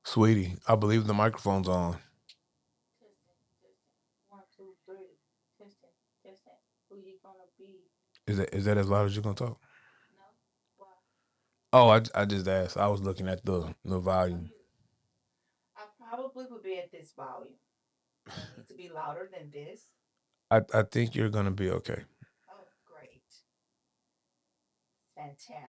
Sweetie, I believe the microphone's on. Testing, testing. 1, 2, 3. Testing, testing. Who you gonna be? Is that as loud as you're gonna talk? No? Why? Oh, I just asked. I was looking at the Oh, volume. you. I probably would be at this volume. Do I need to be louder than this? I think you're gonna be okay. Oh, great. Fantastic.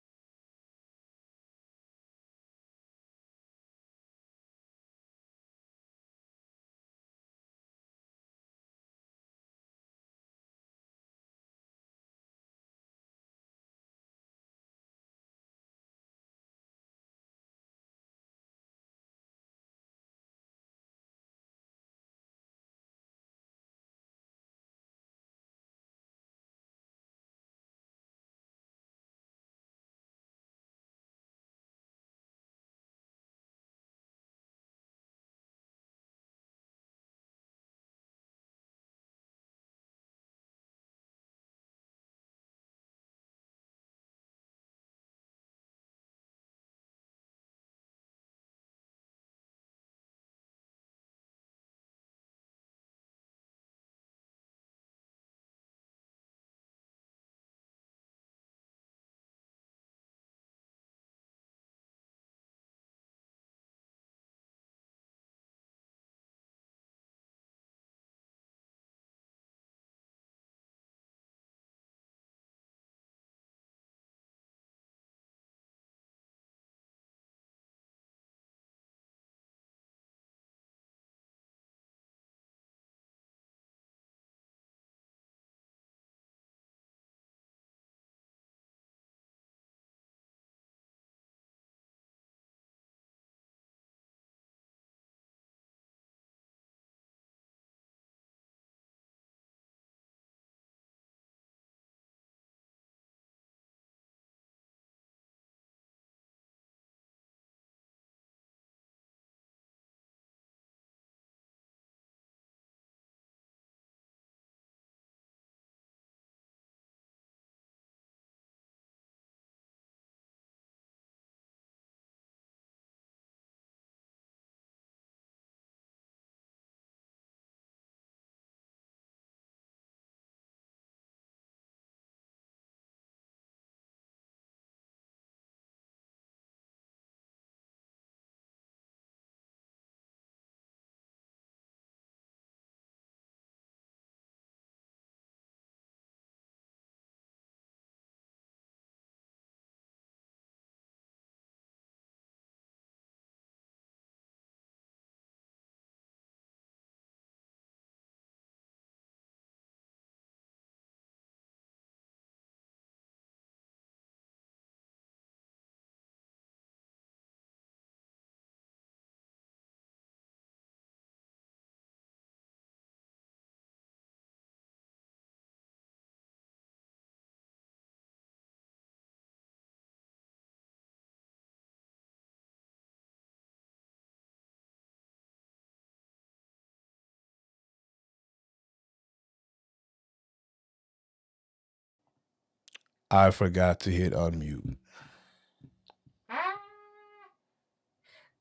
I forgot to hit unmute. Ah,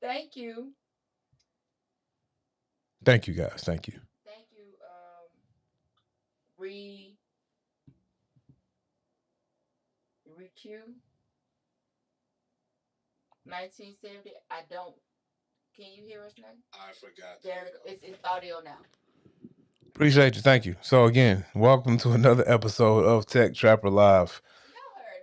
thank you. Thank you guys. Thank you. Thank you. Re ReQ 1970. I don't. Can you hear us now? I forgot. There, it's audio now. Appreciate you. Thank you. So again, welcome to another episode of Tech Trapper Live.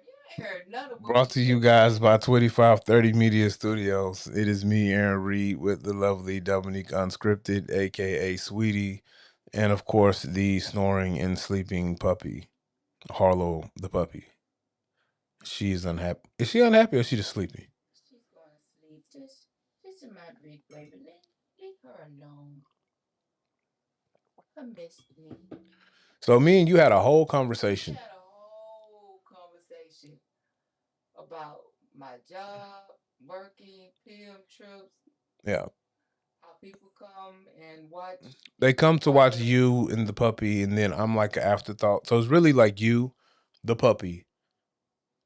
You ain't heard none of what Brought we to you said. guys by 2530 Media Studios. It is me, Aaron Reed, with the lovely Dominique Unscripted, aka Sweetie, and of course the snoring and sleeping puppy, Harlow the puppy. She is unhappy. Is she unhappy or is she just sleepy? She's going to sleep. Just a might replay, but leave her alone. I missed me. So me and you had a whole We conversation. had a whole conversation about my job, working, PM trips, Yeah. how people come and watch. They come to watch Other. you and the puppy, and then I'm like an afterthought. So it's really like you, the puppy.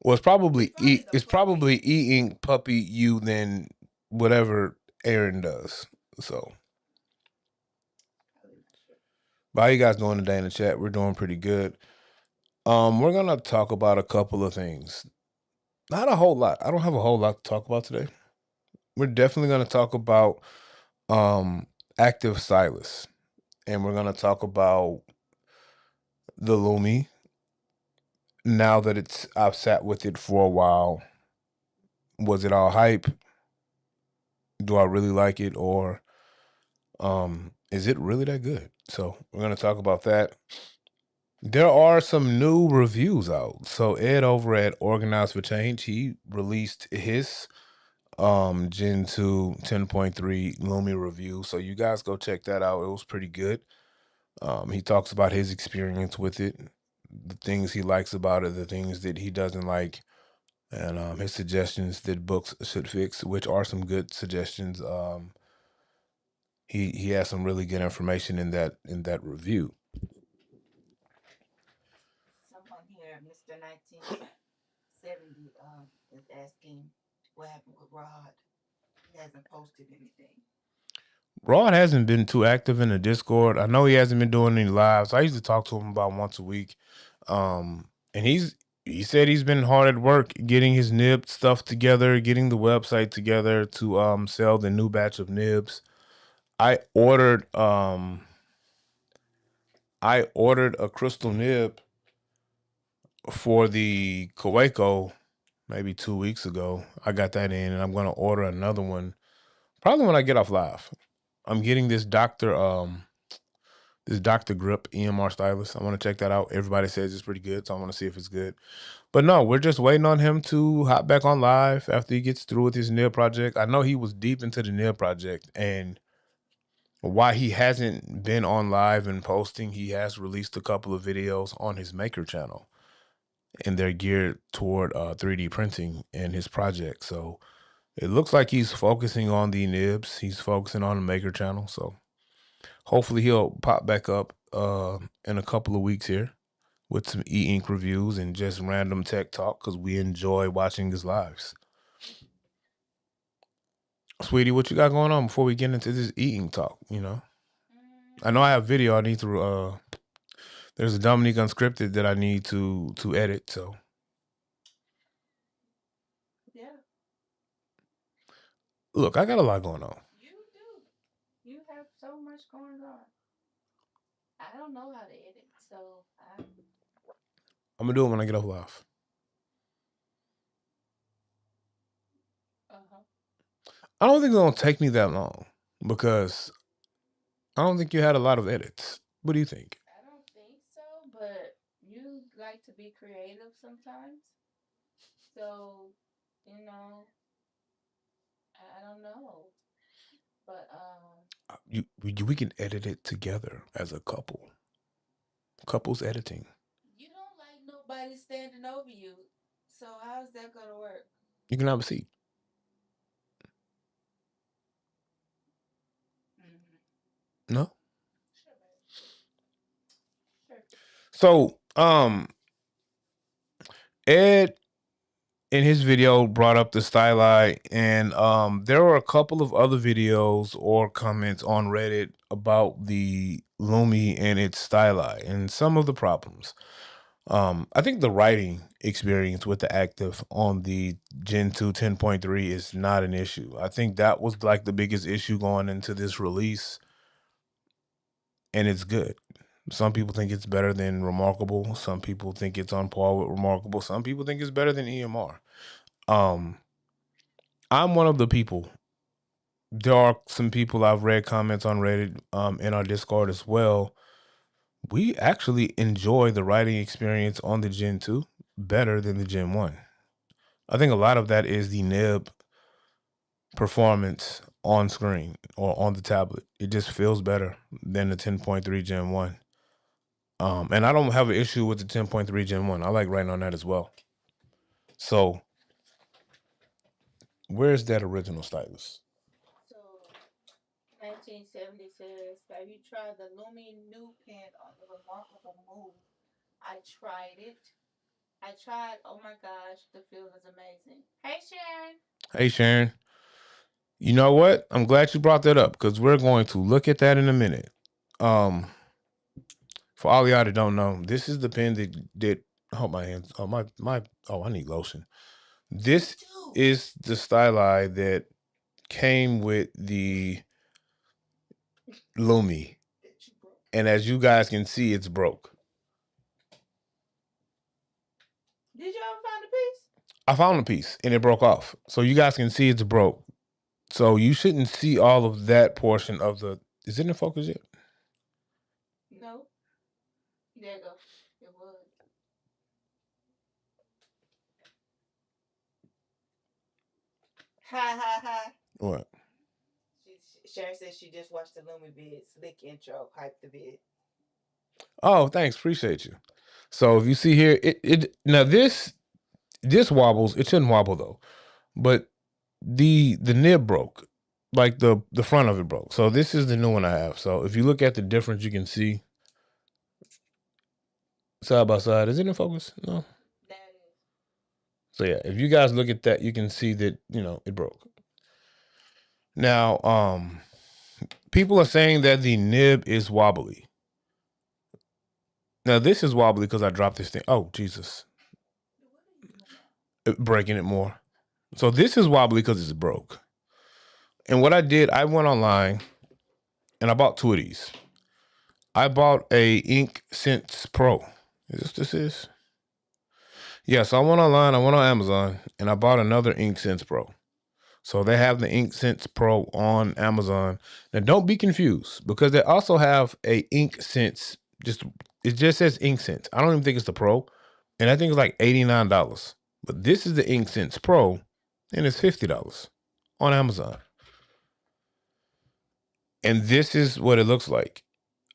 Well, it's probably It's probably the it's puppy. probably eating puppy you then whatever Aaron does. So, Probably not sure. but how you guys doing today in the chat? We're doing pretty good. We're gonna talk about a couple of things. Not a whole lot. I don't have a whole lot to talk about today. We're definitely gonna talk about um active Stylus, and we're gonna talk about the Lumi. Now that I've sat with it for a while, was it all hype? Do I really like it, or is it really that good? So we're gonna talk about that. There are some new reviews out. So Ed over at Organized for Change, he released his Gen 2 10.3 Lumi review. So you guys go check that out. It was pretty good. He talks about his experience with it, the things he likes about it, the things that he doesn't like, and his suggestions that books should fix, which are some good suggestions. He has some really good information in that review. Someone here, Mr. 1970, is asking what happened with Rod. He hasn't posted anything. Rod hasn't been too active in the Discord. I know he hasn't been doing any lives. I used to talk to him about once a week. And he said he's been hard at work getting his nib stuff together, getting the website together to sell the new batch of nibs. I ordered I ordered a crystal nib for the Kaweco maybe 2 weeks ago. I got that in, and I'm gonna order another one probably when I get off live. I'm getting this Dr. Grip EMR stylus. I want to check that out. Everybody says it's pretty good, so I want to see if it's good. But no, we're just waiting on him to hop back on live after he gets through with his nail project. I know he was deep into the nail project, and why he hasn't been on live and posting, he has released a couple of videos on his maker channel, and they're geared toward 3D printing and his project. So it looks like he's focusing on the nibs. He's focusing on the maker channel. So hopefully he'll pop back up in a couple of weeks here with some e-ink reviews and just random tech talk because we enjoy watching his lives. Sweetie, what you got going on before we get into this e-ink talk? I know I have video I need to there's a Dominique Unscripted that I need to edit, so Yeah, look, I got a lot going on. you do. You have so much going on. I don't know how to edit, so I'm gonna do it when I get off live. uh-huh. I don't think it's gonna take me that long because I don't think you had a lot of edits. What do you think? I don't think so, but you like to be creative sometimes. So, you know, I don't know. But We can edit it together as a couple. Couples editing. you don't like nobody standing over you. So how's that gonna work? You can have a seat. Mm-hmm. No. Sure, babe. Sure. So Ed in his video brought up the styli, and there were a couple of other videos or comments on Reddit about the Lumi and its styli and some of the problems. I think the writing experience with the active on the Gen 2 10.3 is not an issue. I think that was like the biggest issue going into this release, and it's good. Some people think it's better than Remarkable. Some people think it's on par with Remarkable. Some people think it's better than EMR. Um, I'm one of the people. There are some people I've read comments on Reddit, in our Discord as well. We actually enjoy the writing experience on the Gen 2 better than the Gen 1. I think a lot of that is the nib performance on screen or on the tablet. It just feels better than the 10.3 Gen 1. And I don't have an issue with the 10.3 Gen 1. I like writing on that as well. So where's that original stylus? So 1970 says, have you tried the Lumi new pen on the Remarkable Move? I tried it. Oh my gosh, the feel is amazing. Hey Sharon. Hey Sharon. You know what? I'm glad you brought that up because we're going to look at that in a minute. Um, for all y'all that don't know, this is the pen that oh my hands. Oh my oh I need lotion. This is the styli that came with the Lumi. And as you guys can see, it's broke. Did you ever find a piece? I found a piece and it broke off. So you guys can see it's broke. So you shouldn't see all of that portion of the. Is it in focus yet? No. There you go. It was. Ha ha ha. What? Sharon says she just watched the Lumi vid. Slick intro. Hype the vid. Oh, thanks. Appreciate you. So if you see here, it now this wobbles. It shouldn't wobble though, but the nib broke, like the front of it broke. So this is the new one I have. So if you look at the difference, you can see side by side. Is it in focus? No. That is. So yeah, if you guys look at that, you can see that it broke. Now, people are saying that the nib is wobbly. Now this is wobbly because I dropped this thing. Oh Jesus, breaking it more. So this is wobbly because it's broke. And what I did, I went online and I bought two of these. I bought a Ink Sense Pro. This is? Yeah, so I went online, I went on Amazon, and I bought another Ink Sense Pro. So they have the Ink Sense Pro on Amazon. Now don't be confused because they also have a Ink Sense. It just says Ink Sense. I don't even think it's the Pro, and I think it's like $89. But this is the Ink Sense Pro, and it's $50 on Amazon. And this is what it looks like.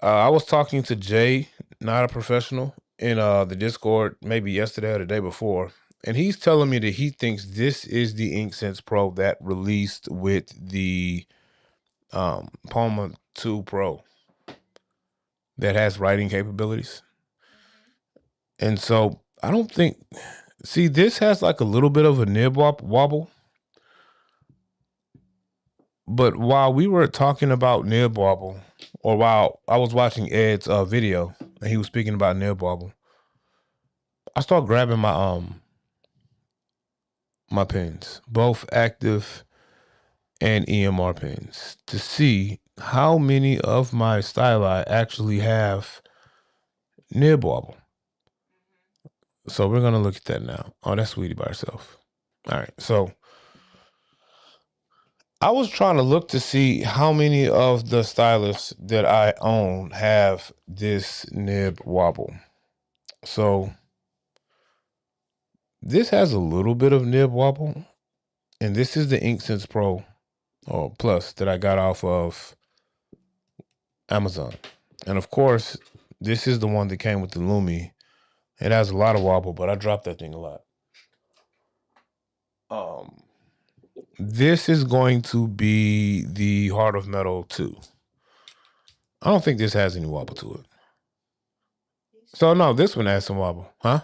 I was talking to Jay, not a professional, in the Discord maybe yesterday or the day before, and he's telling me that he thinks this is the InkSense Pro that released with the Palma 2 Pro that has writing capabilities. And so I don't think. See, this has like a little bit of a nib wobble. But while we were talking about nib wobble, or while I was watching Ed's video and he was speaking about nib wobble, I started grabbing my pens, both active and EMR pens, to see how many of my styli actually have nib wobble. So we're gonna look at that now. Oh, that's Sweetie by herself. All right, so I was trying to look to see how many of the Stylus that I own have this nib wobble. So this has a little bit of nib wobble, and this is the InkSense Pro or Plus that I got off of Amazon. And of course, this is the one that came with the Lumi. It has a lot of wobble, but I dropped that thing a lot. This is going to be the Heart of Metal 2. I don't think this has any wobble to it. So no, this one has some wobble, huh?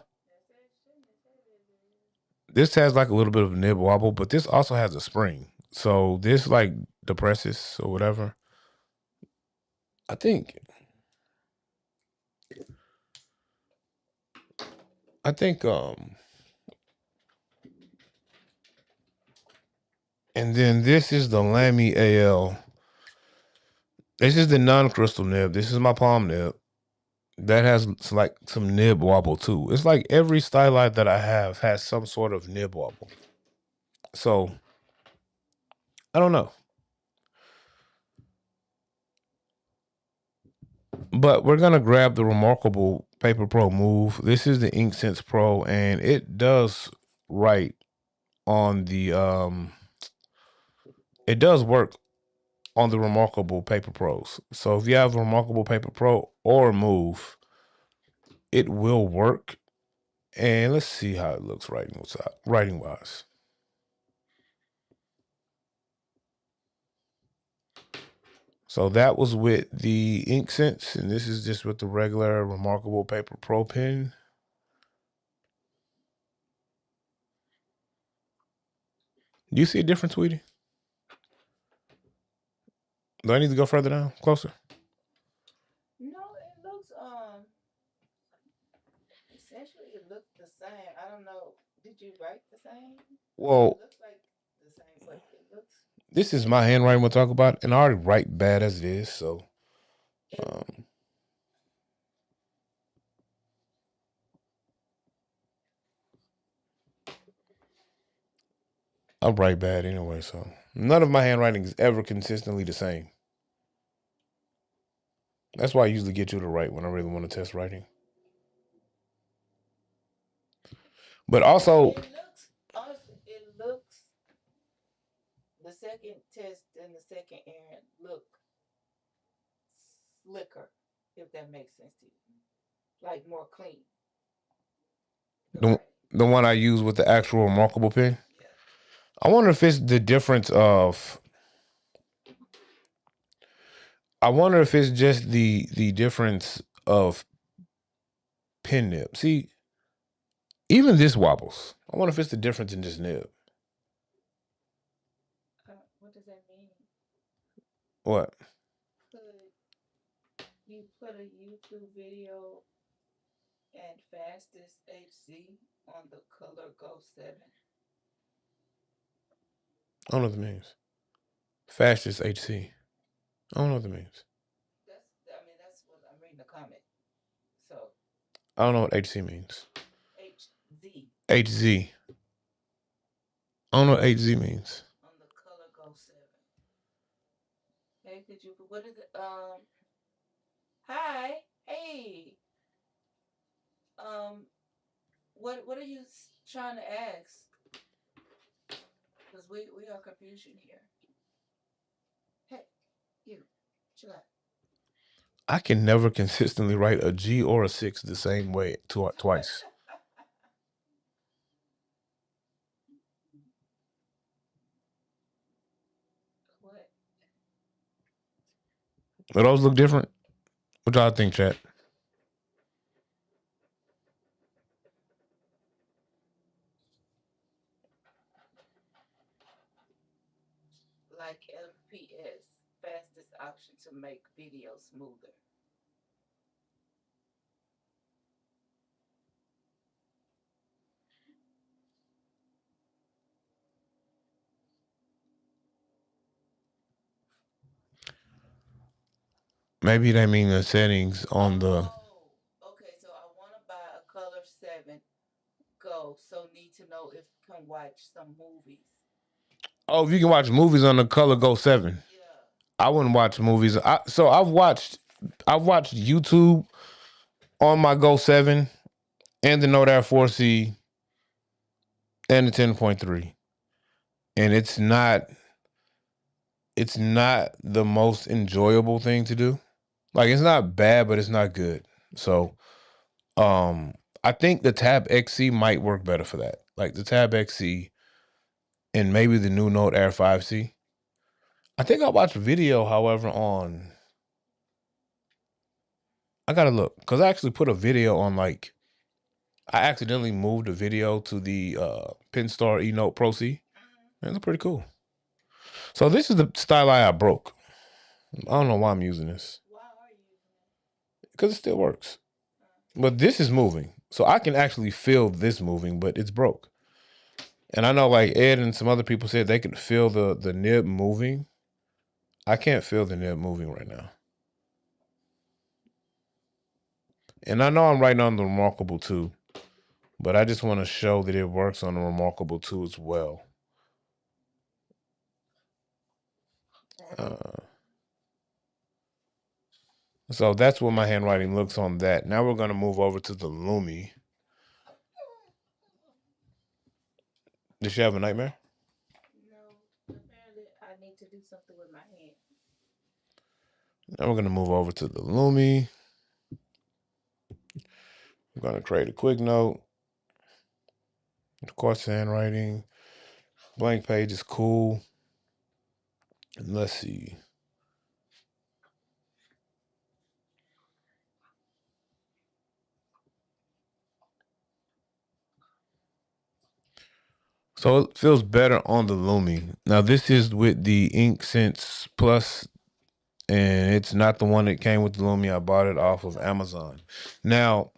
This has like a little bit of a nib wobble, but this also has a spring. So this like depresses or whatever. I think I think and then this is the Lamy AL. This is the non-crystal nib. This is my palm nib. That has like some nib wobble too. It's like every stylight that I have has some sort of nib wobble. So I don't know. But we're gonna grab the Remarkable Paper Pro Move. This is the InkSense Pro, and it does write on the it does work on the Remarkable Paper Pros. So if you have a Remarkable Paper Pro or Move, it will work. And let's see how it looks writing wise. So that was with the InkSense, and this is just with the regular Remarkable Paper Pro pen. Do you see a difference, sweetie? Do I need to go further down, closer? No, it looks essentially it looks the same. I don't know. Did you write the same? It Well, looks like the same, but it looks this is my handwriting we'll talk about, and I already write bad as it is, so it. um, I write bad anyway. So none of my handwriting is ever consistently the same. That's why I usually get you to write when I really want to test writing. But also, It looks honestly. It looks the second test and the second errand look slicker, if that makes sense to you. Like more clean. The the writing. the one I use with the actual remarkable pen. Yeah. I wonder if it's the difference of. I wonder if it's just the difference of pen nib. See, even this wobbles. I wonder if it's the difference in this nib. What does that mean? What? Could you put a YouTube video and fastest HZ on the Color Go 7? I don't know what that means. Fastest HC. I don't know what that means. That's what I'm reading the comment. So I don't know what HC means. HZ HZ. I don't know what HZ means. on the Color Go 7. Hey, could you? What is it? Hi, hey. Um, what are you trying to ask? Because we are confusion here. Hey, you, chill out. I can never consistently write a G or a 6 the same way twice. What? Do those look different? What y'all think, chat? Like FPS, fastest option to make video smoother. Maybe they mean the settings on the. Oh, okay. So I want to buy a Color 7 Go, so need to know if can watch some movies. Oh, if you can watch movies on the Color Go 7. Yeah. I wouldn't watch movies. So I've watched YouTube on my Go 7 and the Note Air 4C and the 10.3. And it's not the most enjoyable thing to do. Like it's not bad, but it's not good. So I think the Tab XC might work better for that. Like the Tab XC and maybe the new Note Air 5C. I think I watched a video, however, on I gotta look because I actually put a video on like I accidentally moved a video to the Pinstar eNote Pro C. Mm-hmm. And it's pretty cool. So this is the style I broke. I don't know why I'm using this Why are you using because it still works. that? But this is moving, so I can actually feel this moving, but it's broke. And I know like Ed and some other people said they could feel the nib moving. I can't feel the nib moving right now. And I know I'm writing on the Remarkable 2, but I just want to show that it works on the Remarkable 2 as well. So that's what my handwriting looks on that. Now we're going to move over to the Lumi. Did she have a nightmare? No, apparently I need to do something with my hand. Now we're going to move over to the Lumi. I'm going to create a quick note. Of course, handwriting. Blank page is cool. And let's see. So it feels better on the Lumi. Now this is with the Ink Sense Plus and it's not the one that came with the Lumi. I bought it off of Amazon. Now,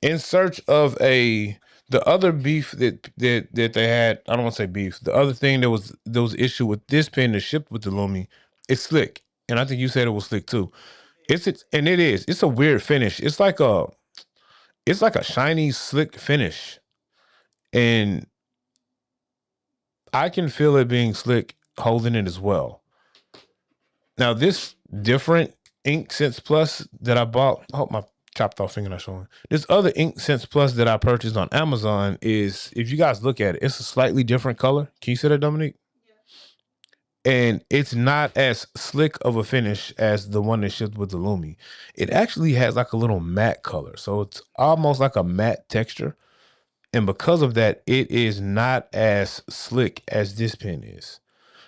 in search of the other beef that they had, I don't want to say beef. The other thing there was issue with this pen that shipped with the Lumi, it's slick, and I think you said it was slick too. And it is. It's a weird finish. It's like a shiny, slick finish, and I can feel it being slick holding it as well. Now this different Ink Sense Plus that I bought. I hope my chopped off finger not showing. This other Ink Sense Plus that I purchased on Amazon is, if you guys look at it, it's a slightly different color. Can you see that, Dominique? And it's not as slick of a finish as the one that shipped with the Lumi. It actually has like a little matte color, so it's almost like a matte texture. And because of that, it is not as slick as this pen is.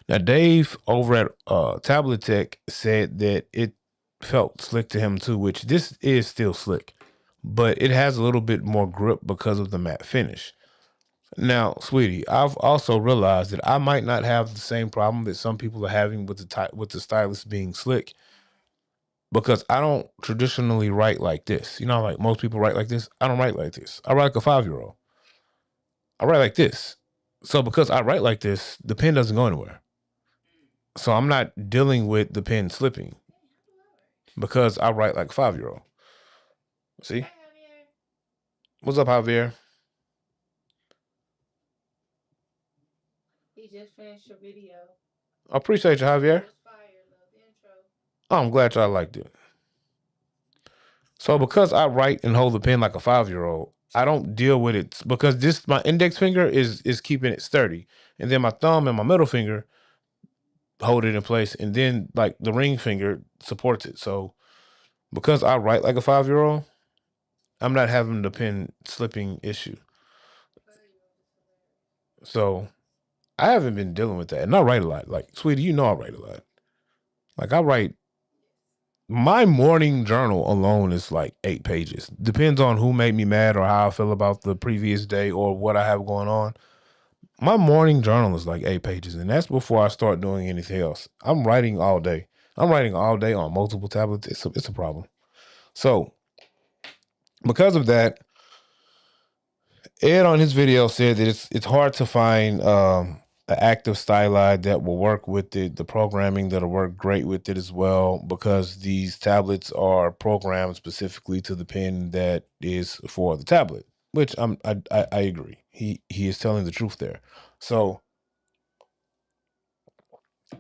Now, Dave over at Tablet Tech said that it felt slick to him too, which this is still slick, but it has a little bit more grip because of the matte finish. Now, sweetie, I've also realized that I might not have the same problem that some people are having with with the stylus being slick, because I don't traditionally write like this. You know, like most people write like this. I don't write like this. I write like a 5-year-old. I write like this. So because I write like this, the pen doesn't go anywhere. So I'm not dealing with the pen slipping because I write like a 5-year-old. See? What's up, Javier? He just finished a video. I appreciate you, Javier. It was fire, love the intro. Oh, I'm glad y'all liked it. So because I write and hold the pen like a 5-year-old, I don't deal with it because this my index finger is keeping it sturdy, and then my thumb and my middle finger hold it in place, and then like the ring finger supports it. So because I write like a 5-year-old, I'm not having the pen slipping issue. So I haven't been dealing with that, and I write a lot. Like, sweetie, you know I write a lot. Like I write. My morning journal alone is like 8 pages. Depends on who made me mad or how I feel about the previous day or what I have going on. My morning journal is like 8 pages, and that's before I start doing anything else. I'm writing all day. I'm writing all day on multiple tablets. It's a problem. So because of that, Ed on his video said that it's hard to find an active styli that will work with it, the programming that'll work great with it as well, because these tablets are programmed specifically to the pen that is for the tablet, which I agree. He is telling the truth there. So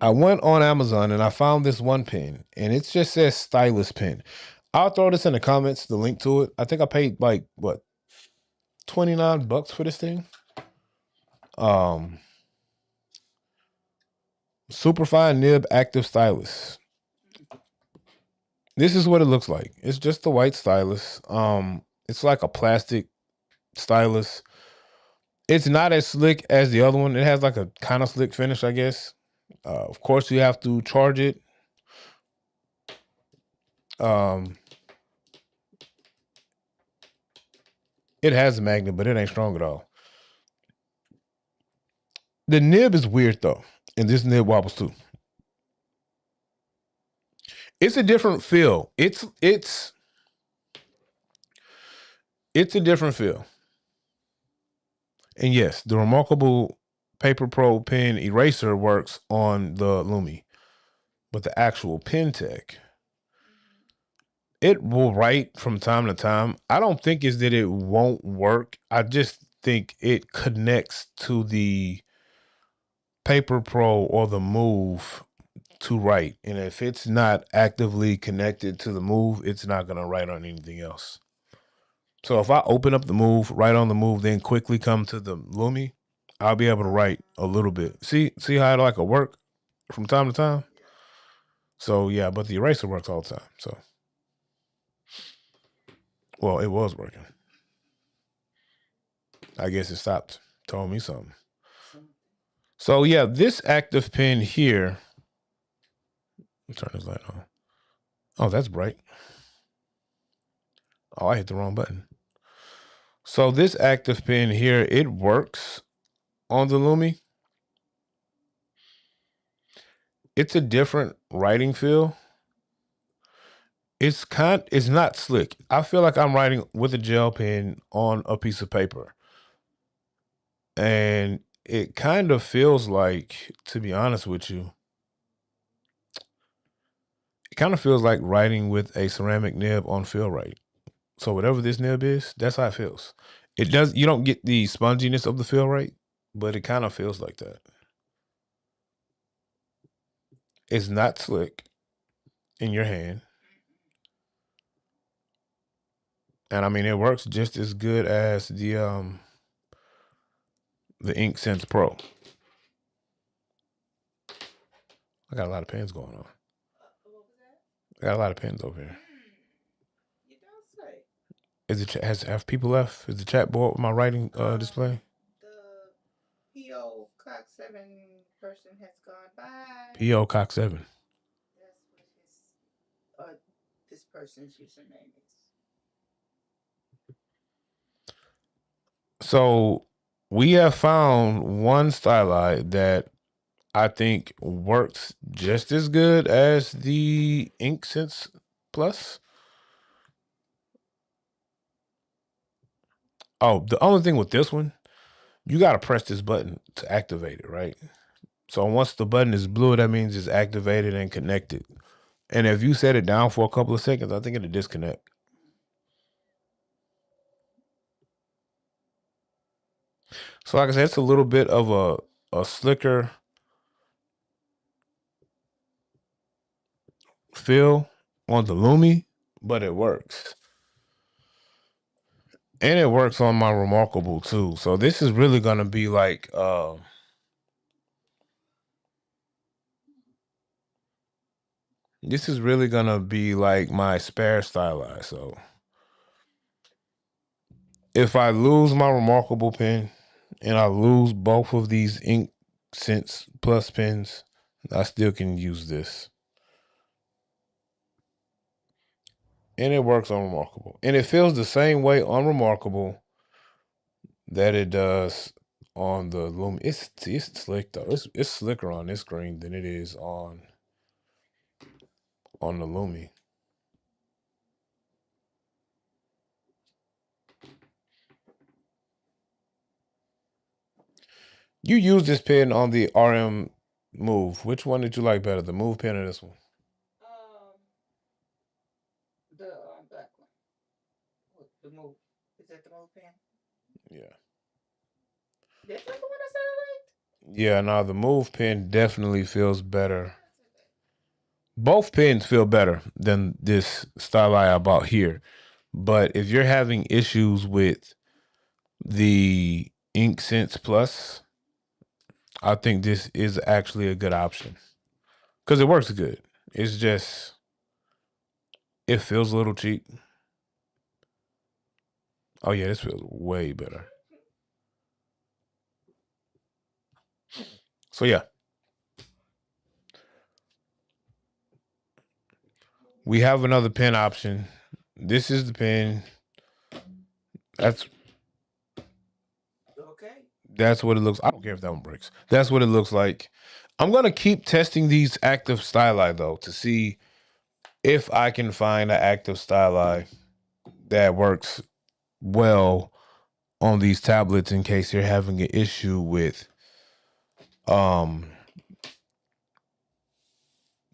I went on Amazon and I found this one pen, and it just says Stylus pen. I'll throw this in the comments, the link to it. I think I paid like what, $29 for this thing. Um, Superfine nib active stylus. This is what it looks like. It's just a white stylus. It's like a plastic stylus. It's not as slick as the other one. It has like a kind of slick finish, I guess. Of course, you have to charge it. Um, it has a magnet, but it ain't strong at all. The nib is weird though, and this nib wobbles too. It's a different feel. It's a different feel. And yes, the remarkable Paper Pro pen eraser works on the Lumi, but the actual pen tech, it will write from time to time. I don't think is that it won't work. I just think it connects to the Paper Pro or the Move to write. And if it's not actively connected to the Move, it's not going to write on anything else. So if I open up the Move, write on the Move, then quickly come to the Lumi, I'll be able to write a little bit. See how it like a work from time to time? So yeah, but the eraser works all the time. So well, it was working. I guess it stopped. Told me something. So yeah, this active pen here. Turn this light on. Oh, that's bright. Oh, I hit the wrong button. So this active pen here, it works on the Lumi. It's a different writing feel. It's not slick. I feel like I'm writing with a gel pen on a piece of paper. And it kind of feels like, to be honest with you, it kind of feels like writing with a ceramic nib on fill right. So whatever this nib is, that's how it feels. It does you don't get the sponginess of the fill right, but it kind of feels like that. It's not slick in your hand. And I mean it works just as good as the Ink Sense Pro. I got a lot of pens going on. What was that? I got a lot of pens over here. You don't say. Is it have people left? Is the chat board with my writing display? The PO Cox 7 person has gone by. PO Cox 7. That's what this person's username is. So we have found one styli that I think works just as good as the Ink Sense Plus. Oh, the only thing with this one, you got to press this button to activate it, right? So once the button is blue, that means it's activated and connected. And if you set it down for a couple of seconds, I think it'll disconnect. So like I said, it's a little bit of a slicker feel on the Lumi, but it works. And it works on my Remarkable too. So this is really gonna be like this is really gonna be like my spare styli. So if I lose my Remarkable pen and I lose both of these Ink Sense Plus pens, I still can use this. And it works on Remarkable. And it feels the same way on Remarkable that it does on the Lumi. It's slick though. It's slicker on this screen than it is on the Lumi. You use this pen on the RM Move. Which one did you like better, the Move pen or this one? Um, the black one. What, the move? Is that the move pen? Yeah. That's not the one I said I liked. Yeah, now the Move pen definitely feels better. Both pens feel better than this styli I bought here. But if you're having issues with the Ink Sense Plus, I think this is actually a good option. Because it works good. It's just, it feels a little cheap. Oh yeah, this feels way better. So yeah. We have another pen option. This is the pen. That's Okay. That's what it looks. I don't care if that one breaks. That's what it looks like. I'm gonna keep testing these active styli though to see if I can find an active styli that works well on these tablets in case you're having an issue with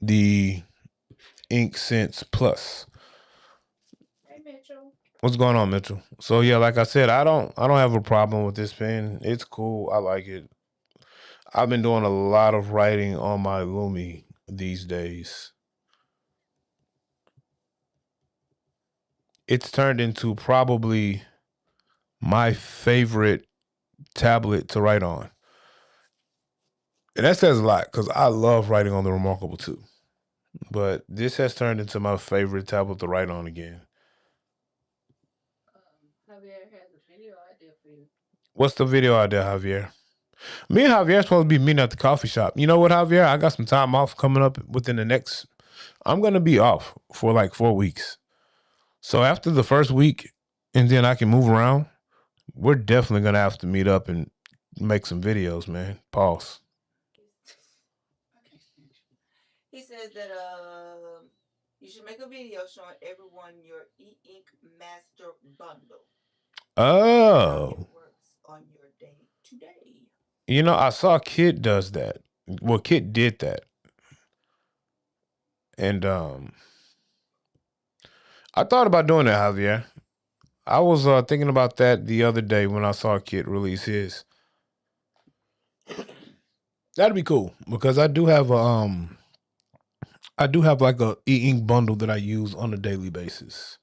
the Ink Sense Plus. Hey Mitchell. What's going on, Mitchell? So yeah, like I said, I don't have a problem with this pen. It's cool. I like it. I've been doing a lot of writing on my Lumi these days. It's turned into probably my favorite tablet to write on. And that says a lot because I love writing on the Remarkable too. But this has turned into my favorite tablet to write on again. Javier has a video idea for you. What's the video idea, Javier? Me and Javier are supposed to be meeting at the coffee shop. You know what, Javier? I got some time off coming up within the next. I'm gonna be off for like 4 weeks. So after the first week, and then I can move around. We're definitely gonna have to meet up and make some videos, man. Pause. He says that You should make a video showing everyone your e-ink master bundle and how it Oh, works on your day today. I saw Kit does that. Well, Kit did that, and I thought about doing that, Javier. I was thinking about that the other day when I saw Kit release his. That'd be cool because I do have like a e-ink bundle that I use on a daily basis.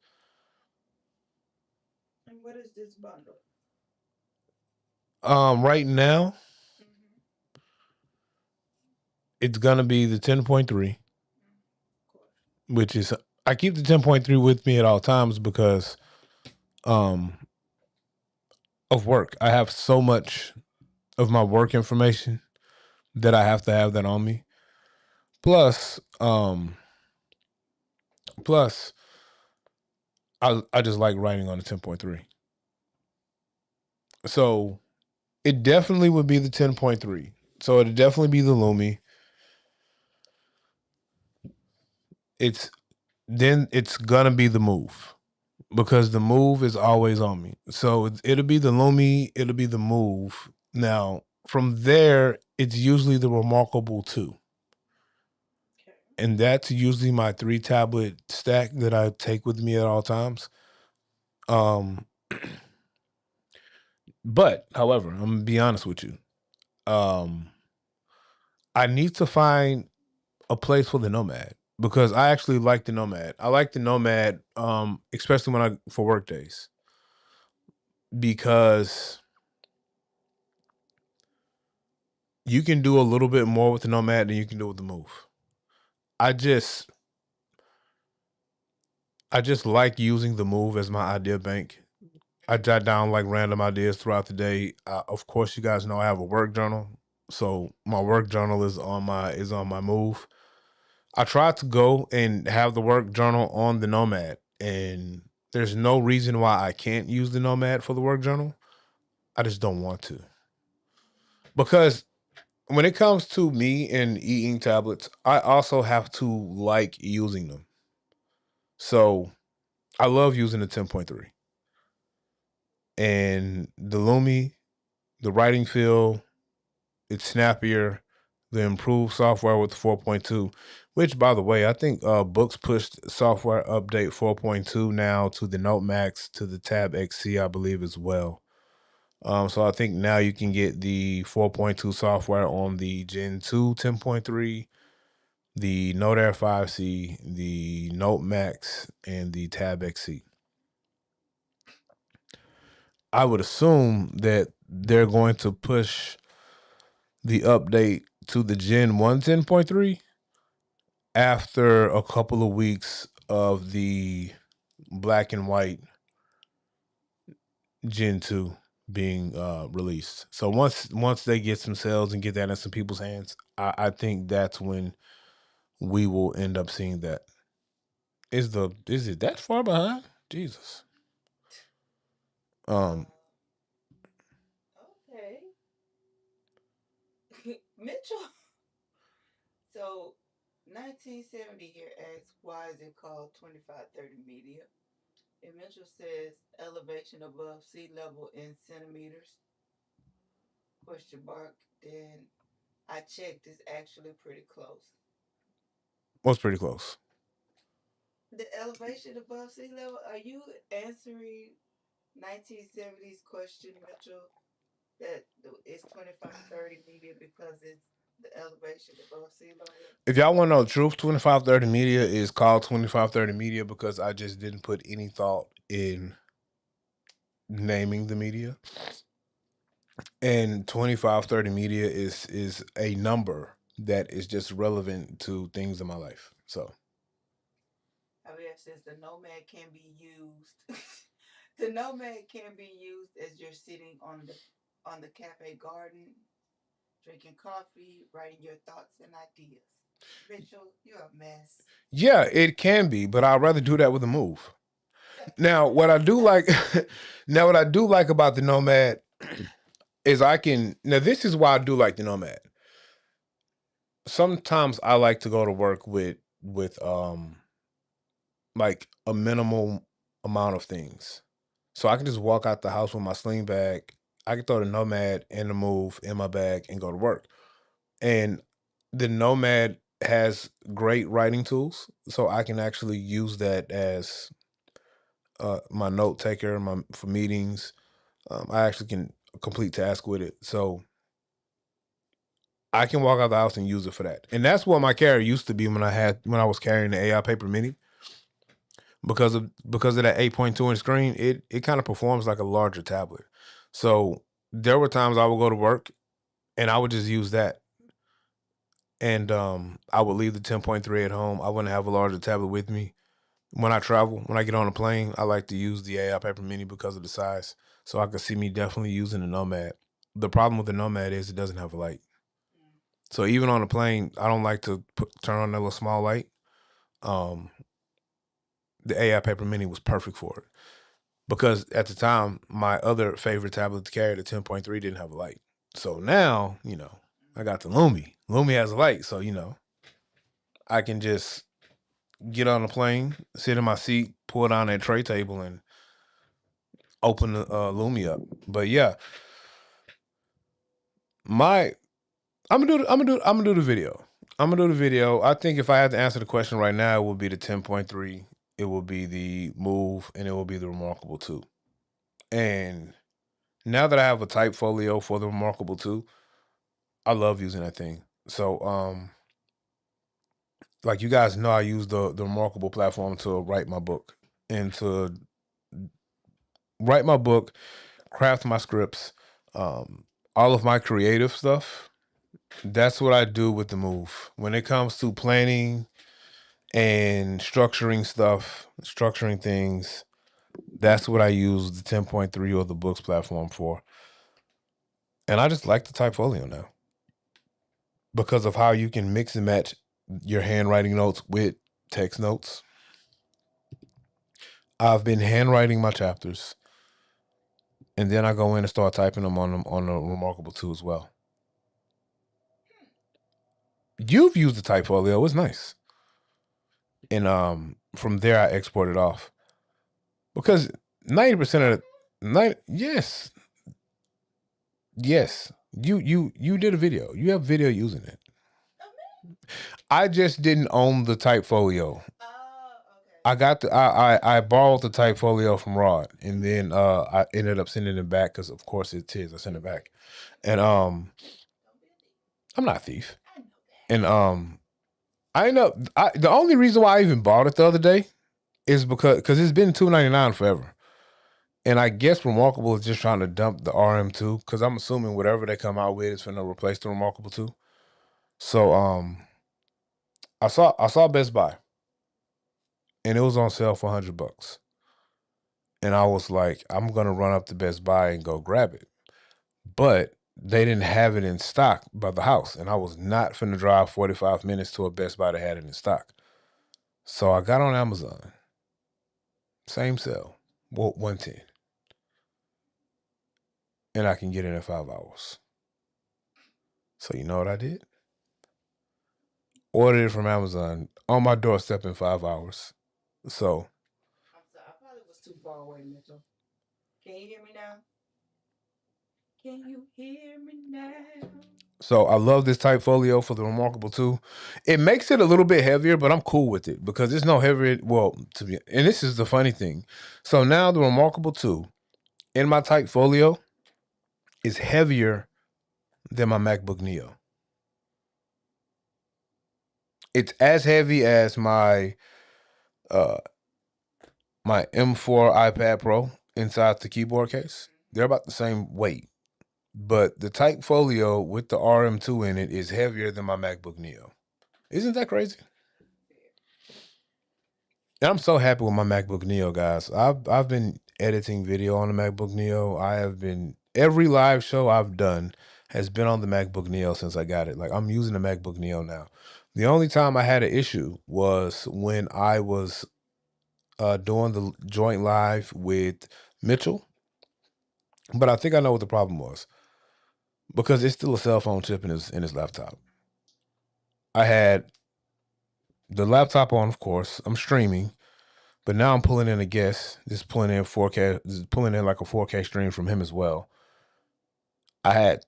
And what is this bundle? Right now Mm-hmm. it's gonna be the 10.3, Mm, of course. which is I keep the 10.3 with me at all times because um of work. I have so much of my work information that I have to have that on me. Plus, plus I just like writing on the 10.3. So it definitely would be the 10.3. So it'd definitely be the Lumi. It's it's gonna be the Move because the Move is always on me. So it'll be the Lumi, it'll be the Move. Now from there, it's usually the Remarkable 2. Okay. And that's usually my 3 tablet stack that I take with me at all times. Um, but however, I'm gonna be honest with you. Um, I need to find a place for the Nomad because I actually like the Nomad. I like the Nomad, especially when I for work days because you can do a little bit more with the Nomad than you can do with the Move. I just I just like using the Move as my idea bank. I jot down like random ideas throughout the day. Of course, you guys know I have a work journal, so my work journal is on my Move. I tried to go and have the work journal on the Nomad, and there's no reason why I can't use the Nomad for the work journal. I just don't want to because when it comes to me and e-ink tablets, I also have to like using them. So I love using the 10.3 and the Lumi, the writing feel. It's snappier. The improved software with 4.2, which by the way, I think Books pushed software update 4.2 now to the Note Max to the Tab XC, I believe as well. So I think now you can get the 4.2 software on the Gen 2 10.3, the Note Air 5C, the Note Max, and the Tab XC. I would assume that they're going to push the update to the Gen 1 10.3 after a couple of weeks of the black and white Gen 2 being released. So once they get some sales and get that in some people's hands, I think that's when we will end up seeing that. Is it that far behind? Jesus. Um Okay. Mitchell. So 1970 here asks, why is it called 2530 media? And Mitchell says elevation above sea level in centimeters, question mark. Then I checked, it's actually pretty close. was pretty close. The elevation above sea level, are you answering 1970s question, Mitchell? That it's 2530 media because it's the elevation above sea level? If y'all want to know the truth, 2530 Media is called 2530 Media because I just didn't put any thought in naming the media. And 2530 Media is a number that is just relevant to things in my life. So Javier says the nomad can be used. The nomad can be used as you're sitting on the cafe garden, drinking coffee, writing your thoughts and ideas. Mitchell, you're a mess. yeah, it can be, but I'd rather do that with a Move. Now, what I do like now what I do like about the Nomad is I can now this is why I do like the Nomad. Sometimes I like to go to work with like a minimal amount of things. So I can just walk out the house with my sling bag. I can throw the Nomad and the Move in my bag and go to work. And the Nomad has great writing tools, so I can actually use that as my note taker, my for meetings. I actually can complete tasks with it, so I can walk out the house and use it for that. And that's what my carrier used to be when I was carrying the AI Paper Mini. Because of that 8.2-inch screen, it kind of performs like a larger tablet. So there were times I would go to work and I would just use that. And I would leave the 10.3 at home. I wouldn't have a larger tablet with me. When I travel, when I get on a plane, I like to use the AI Paper Mini because of the size. So I could see me definitely using the Nomad. The problem with the Nomad is it doesn't have a light. Mm. So even on a plane, I don't like to turn on that little small light. Um, the AI Paper Mini was perfect for it. Because at the time, my other favorite tablet to carry, the 10.3, didn't have a light. So now, I got the Lumi. Lumi has a light, so I can just get on the plane, sit in my seat, pull down that tray table, and open the Lumi up. But yeah, my I'm gonna do the video. I'm gonna do the video. I think if I had to answer the question right now, it would be the 10.3, it will be the Move, and it will be the Remarkable 2. And now that I have a type folio for the Remarkable 2, I love using that thing. So, like you guys know, I use the Remarkable platform to write my book and to write my book, craft my scripts, um, all of my creative stuff. That's what I do with the Move. When it comes to planning and structuring stuff, structuring things, that's what I use the 10.3 or the books platform for. And I just like the type folio now because of how you can mix and match your handwriting notes with text notes. I've been handwriting my chapters, and then I go in and start typing them on the Remarkable 2 as well. You've used the Typefolio; it's nice. And from there I export it off because 90% of the night, yes, yes, you did a video. You have video using it. I just didn't own the Typefolio. Oh, okay. I got I borrowed the Typefolio from Rod, and then I ended up sending it back because of course it's his. I sent it back, and Don't be a thief. I'm not a thief. I know that. And I end up the only reason why I even bought it the other day is because it's been $2.99 forever. And I guess Remarkable is just trying to dump the RM2 because I'm assuming whatever they come out with is going to replace the Remarkable 2. So I saw Best Buy and it was on sale for $100. And I was like, I'm gonna run up to Best Buy and go grab it. But they didn't have it in stock by the house. And I was not finna drive 45 minutes to a Best Buy that had it in stock. So I got on Amazon. Same sale. Well, 110. And I can get it in 5 hours. So you know what I did? Ordered it from Amazon on my doorstep in 5 hours. So I'm sorry. I probably was too far away, Mitchell. Can you hear me now? Can you hear me now? so I love this type folio for the Remarkable 2. It makes it a little bit heavier, but I'm cool with it because it's no heavier. Well, and this is the funny thing. So now the Remarkable 2 in my type folio is heavier than my MacBook Neo. It's as heavy as uh my M4 iPad Pro inside the keyboard case. They're about the same weight. But the Type Folio with the RM2 in it is heavier than my MacBook Neo. Isn't that crazy? And I'm so happy with my MacBook Neo, guys. I've been editing video on the MacBook Neo. I have been every live show I've done has been on the MacBook Neo since I got it. Like I'm using the MacBook Neo now. The only time I had an issue was when I was doing the joint live with Mitchell. But I think I know what the problem was because it's still a cell phone chip in his laptop. I had the laptop on, of course. I'm streaming. But now I'm pulling in a guest, just pulling in 4K, just pulling in like a 4K stream from him as well. I had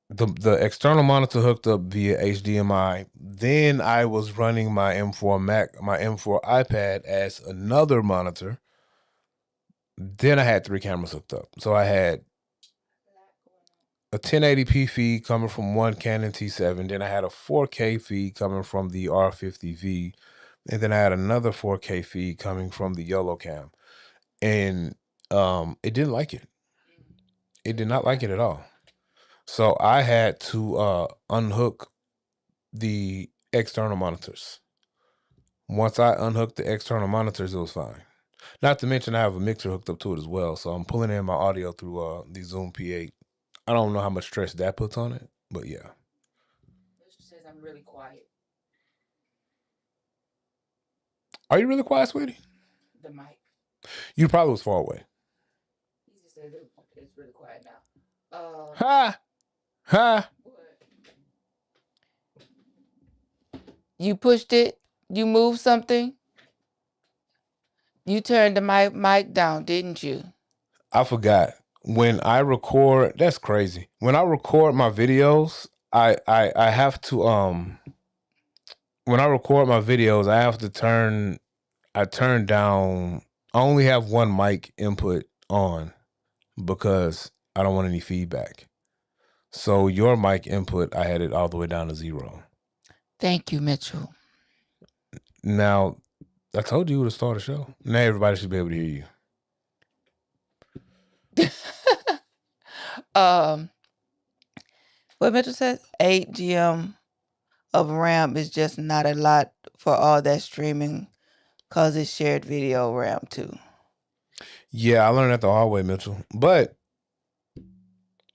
the external monitor hooked up via HDMI. Then I was running my M4 iPad as another monitor. Then I had 3 cameras hooked up. So I had a 1080p feed coming from one Canon T7. Then I had a 4K feed coming from the R50V. And then I had another 4K feed coming from the YOLO Cam. And it didn't like it. It did not like it at all. So I had to unhook the external monitors. Once I unhooked the external monitors, it was fine. Not to mention I have a mixer hooked up to it as well. So I'm pulling in my audio through the Zoom P8. I don't know how much stress that puts on it, but yeah. Mitchell says I'm really quiet. Are you really quiet, sweetie? The mic. You probably was far away. He just says it's really quiet now. Ha! Ha! What? You pushed it? You moved something? You turned the mic down, didn't you? I forgot. When I record, that's crazy. When I record my videos, I have to when I record my videos, I turn down, I only have one mic input on because I don't want any feedback. So your mic input, I had it all the way down to 0. Thank you, Mitchell. Now, I told you to start a show. Now everybody should be able to hear you. What Mitchell says, 8 GM of RAM is just not a lot for all that streaming because it's shared video RAM too. Yeah, I learned that the hard way, Mitchell. But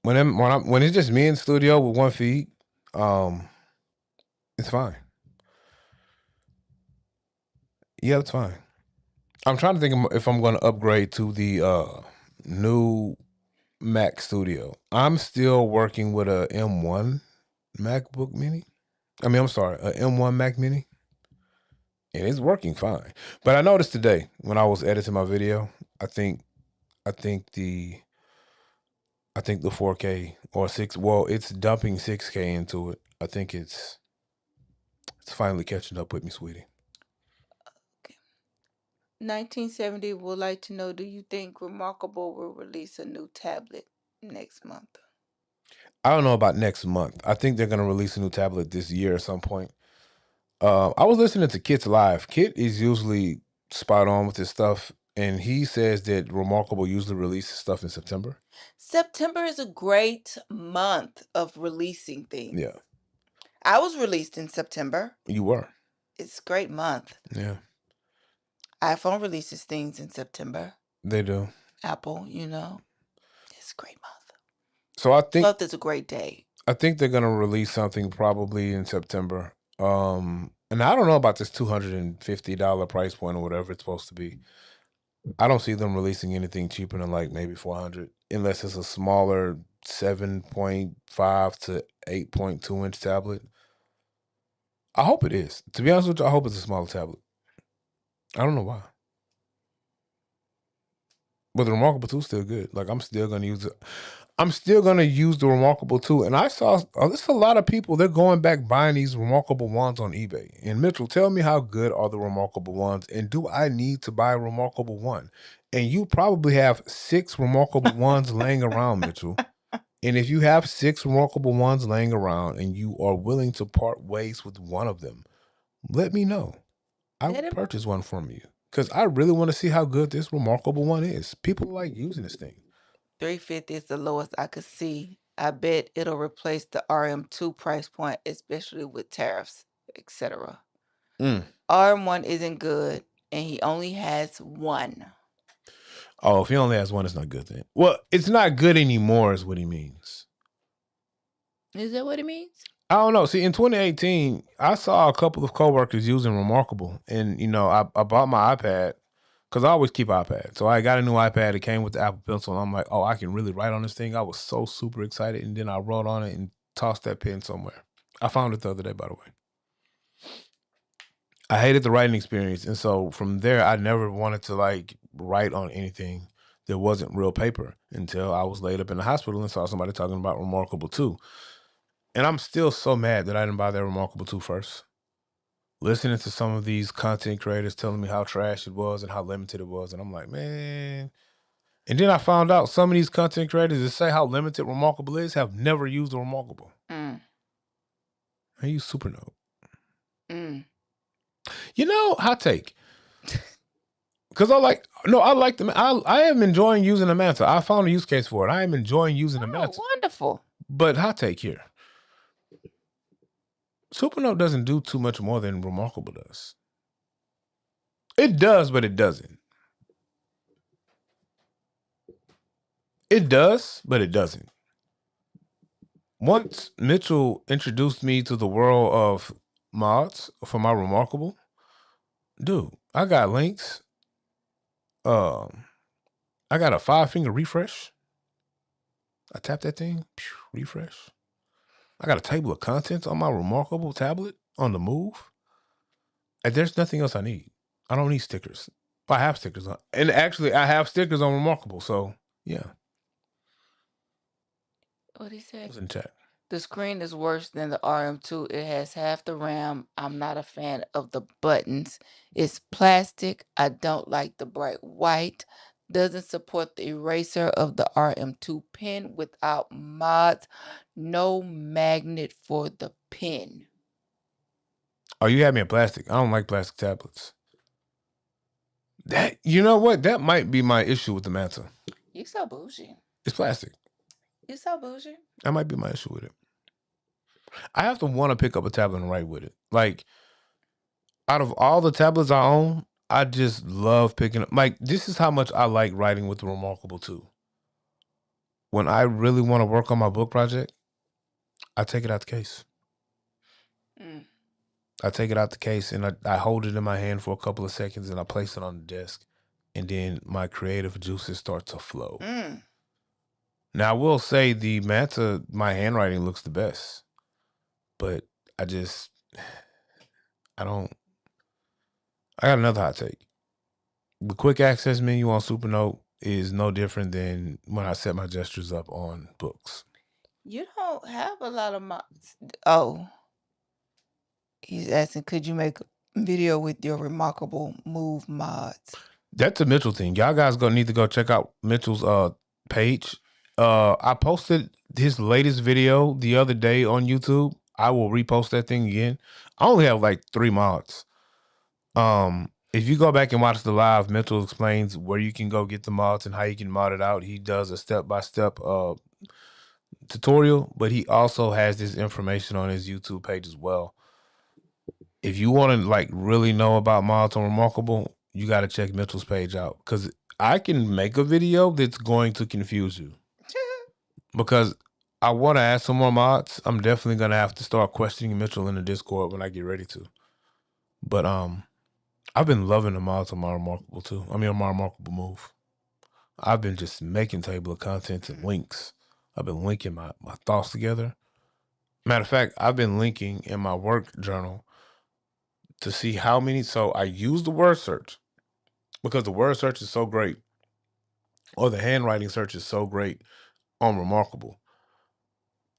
when it's just me in the studio with one feed, it's fine. Yeah, it's fine. I'm trying to think if I'm going to upgrade to the new Mac Studio. I'm still working with a M1 MacBook Mini. I'm sorry, a M1 Mac Mini, and it's working fine. But I noticed today when I was editing my video, I think the 4K or it's dumping 6K into it. I think it's finally catching up with me, sweetie. 1970 would like to know, do you think Remarkable will release a new tablet next month? I don't know about next month. I think they're gonna release a new tablet this year at some point. I was listening to Kit's live. Kit is usually spot on with his stuff, and he says that Remarkable usually releases stuff in September. September is a great month of releasing things. Yeah, I was released in September. you were. It's a great month. Yeah, iPhone releases things in September. they do. Apple, it's a great month. So I think 12th is a great day. they're gonna release something probably in September. And I don't know about this $250 price point or whatever it's supposed to be. I don't see them releasing anything cheaper than like maybe 400, unless it's a smaller 7.5 to 8.2 inch tablet. I hope it is. To be honest with you, I hope it's a smaller tablet. I don't know why. But the Remarkable 2 is still good. Like I'm still gonna use it. I'm still gonna use the Remarkable 2. And I saw there's a lot of people, they're going back buying these Remarkable ones on eBay. And Mitchell, tell me, how good are the Remarkable ones? And do I need to buy a Remarkable one? And you probably have 6 Remarkable ones laying around, Mitchell. And if you have 6 Remarkable ones laying around and you are willing to part ways with one of them, let me know. I will purchase one from you because I really want to see how good this Remarkable one is. People like using this thing. 350 is the lowest I could see. I bet it'll replace the RM2 price point, especially with tariffs, etc. RM1 isn't good, and he only has one. Oh, if he only has one, it's not good then. Well, it's not good anymore is what he means. Is that what it means? I don't know. See, in 2018, I saw a couple of coworkers using Remarkable, and I bought my iPad because I always keep iPad. So I got a new iPad. It came with the Apple Pencil, and I'm like, oh, I can really write on this thing. I was so super excited, and then I wrote on it and tossed that pen somewhere. I found it the other day, by the way. I hated the writing experience. And so from there, I never wanted to like write on anything that wasn't real paper until I was laid up in the hospital and saw somebody talking about Remarkable 2. And I'm still so mad that I didn't buy that Remarkable 2 first. Listening to some of these content creators telling me how trash it was and how limited it was. And I'm like, man. And then I found out some of these content creators that say how limited Remarkable is have never used a Remarkable. I use Supernote. You know, hot take. Because I like the, I am enjoying using the Manta. I found a use case for it. I am enjoying using the Manta. Wonderful. But hot take here. Supernote doesn't do too much more than Remarkable does. It does, but it doesn't. It does, but it doesn't. Once Mitchell introduced me to the world of mods for my Remarkable, dude, I got links. I got a 5-finger refresh. I tap that thing, refresh. I got a table of contents on my Remarkable tablet on the move. And there's nothing else I need. I don't need stickers. I have stickers on. And actually, I have stickers on Remarkable. So, yeah. What he said? Was in chat. The screen is worse than the RM2. It has half the RAM. I'm not a fan of the buttons. It's plastic. I don't like the bright white. Doesn't support the eraser of the RM2 pen without mods. No magnet for the pen. Oh, you had me in plastic. I don't like plastic tablets. That, you know what? That might be my issue with the Manta. You so bougie. It's plastic. You so bougie. That might be my issue with it. I have to want to pick up a tablet and write with it. Like, out of all the tablets I own, I just love picking up. Like, this is how much I like writing with the Remarkable 2. When I really want to work on my book project, I take it out the case. I take it out the case and I hold it in my hand for a couple of seconds and I place it on the desk. And then my creative juices start to flow. Now, I will say the Manta, my handwriting looks the best. But I got another hot take. The quick access menu on Supernote is no different than when I set my gestures up on books. You don't have a lot of mods. Oh. He's asking, could you make a video with your Remarkable Move mods? That's a Mitchell thing. Y'all guys gonna need to go check out Mitchell's page. I posted his latest video the other day on YouTube. I will repost that thing again. I only have like 3 mods. If you go back and watch the live, Mitchell explains where you can go get the mods and how you can mod it out. He does a step-by-step tutorial, but he also has this information on his YouTube page as well. If you want to like really know about mods on Remarkable, you got to check Mitchell's page out because I can make a video that's going to confuse you. Because I want to add some more mods. I'm definitely gonna have to start questioning Mitchell in the Discord when I get ready to. But I've been loving the mods on my Remarkable too. I mean, on my Remarkable Move. I've been just making table of contents and links. I've been linking my thoughts together. Matter of fact, I've been linking in my work journal to see how many. So I use the word search because the word search is so great, or the handwriting search is so great on Remarkable.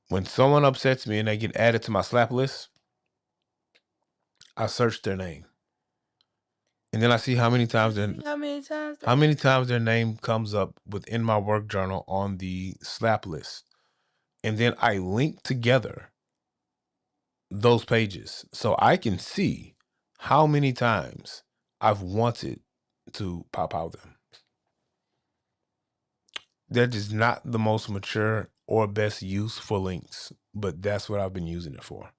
When someone upsets me and they get added to my slap list, I search their name. And then I see how many times their name comes up within my work journal on the slap list. And then I link together those pages so I can see how many times I've wanted to pop out them. That is not the most mature or best use for links, but that's what I've been using it for.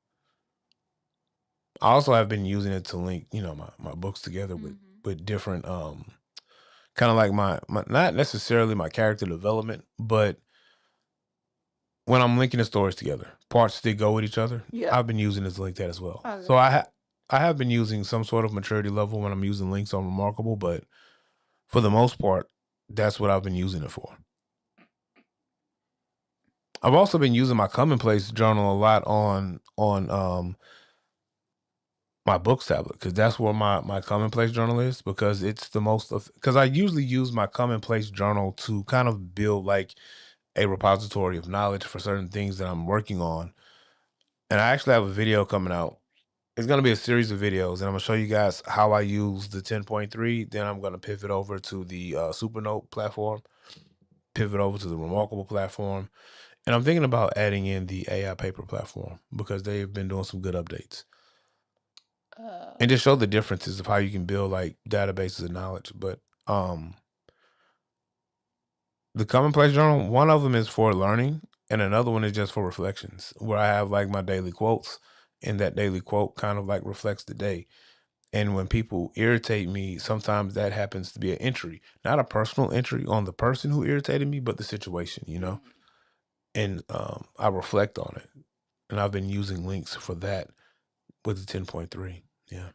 I also have been using it to link, my books together with different kind of like my not necessarily my character development, but when I'm linking the stories together, parts that go with each other, I've been using it to link that as well. Okay. So I have been using some sort of maturity level when I'm using links on Remarkable, but for the most part, that's what I've been using it for. I've also been using my commonplace journal a lot on My books tablet, because that's where my commonplace journal is, because it's the most of because I usually use my commonplace journal to kind of build like a repository of knowledge for certain things that I'm working on. And I actually have a video coming out. It's gonna be a series of videos, and I'm gonna show you guys how I use the 10.3. Then I'm gonna pivot over to the Supernote platform, pivot over to the Remarkable platform, and I'm thinking about adding in the AI paper platform because they've been doing some good updates. And just show the differences of how you can build like databases of knowledge. But the commonplace journal, one of them is for learning, and another one is just for reflections, where I have like my daily quotes, and that daily quote kind of like reflects the day. And when people irritate me, sometimes that happens to be an entry, not a personal entry on the person who irritated me, but the situation, you know? Mm. And I reflect on it. And I've been using links for that with the 10.3. Yeah.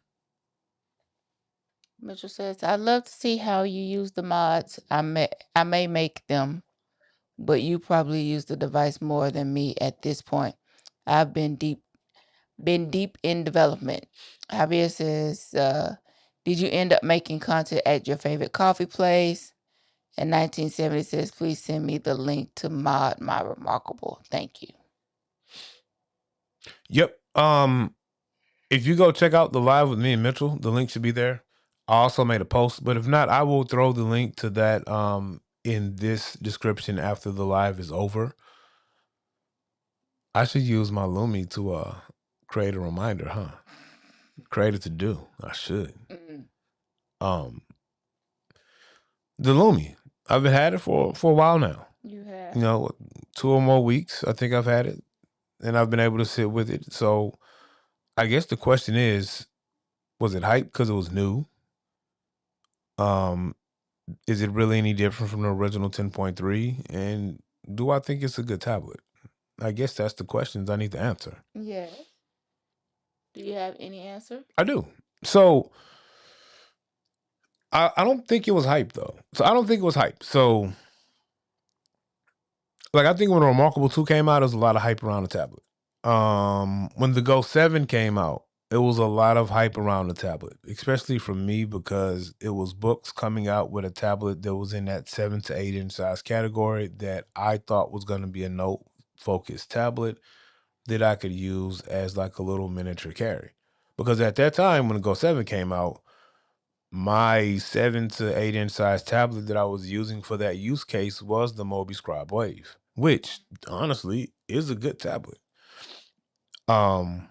Mitchell says, "I'd love to see how you use the mods. I may make them, but you probably use the device more than me at this point. I've been deep in development." Javier says, "Did you end up making content at your favorite coffee place?" And 1970 says, "Please send me the link to mod my Remarkable. Thank you." Yep. If you go check out the live with me and Mitchell, the link should be there. I also made a post, but if not, I will throw the link to that in this description after the live is over. I should use my Lumi to create a reminder, huh? Create a to do. I should. Mm, Um the Lumi. I've been had it for a while now. you have. You know, 2 or more weeks. I think I've had it, and I've been able to sit with it. So I guess the question is, was it hype because it was new? Um, is it really any different from the original 10.3? And do I think it's a good tablet? I guess that's the questions I need to answer. Yes. Do you have any answer? I do. So I don't think it was hype though. So I don't think it was hype. So like I think when Remarkable 2 came out, there was a lot of hype around the tablet. When the Go 7 came out, it was a lot of hype around the tablet, especially for me because it was books coming out with a tablet that was in that 7 to 8 inch size category that I thought was going to be a note focused tablet that I could use as like a little miniature carry. Because at that time, when the Go 7 came out, my 7 to 8 inch size tablet that I was using for that use case was the Mobi Scribe Wave, which honestly is a good tablet. Um,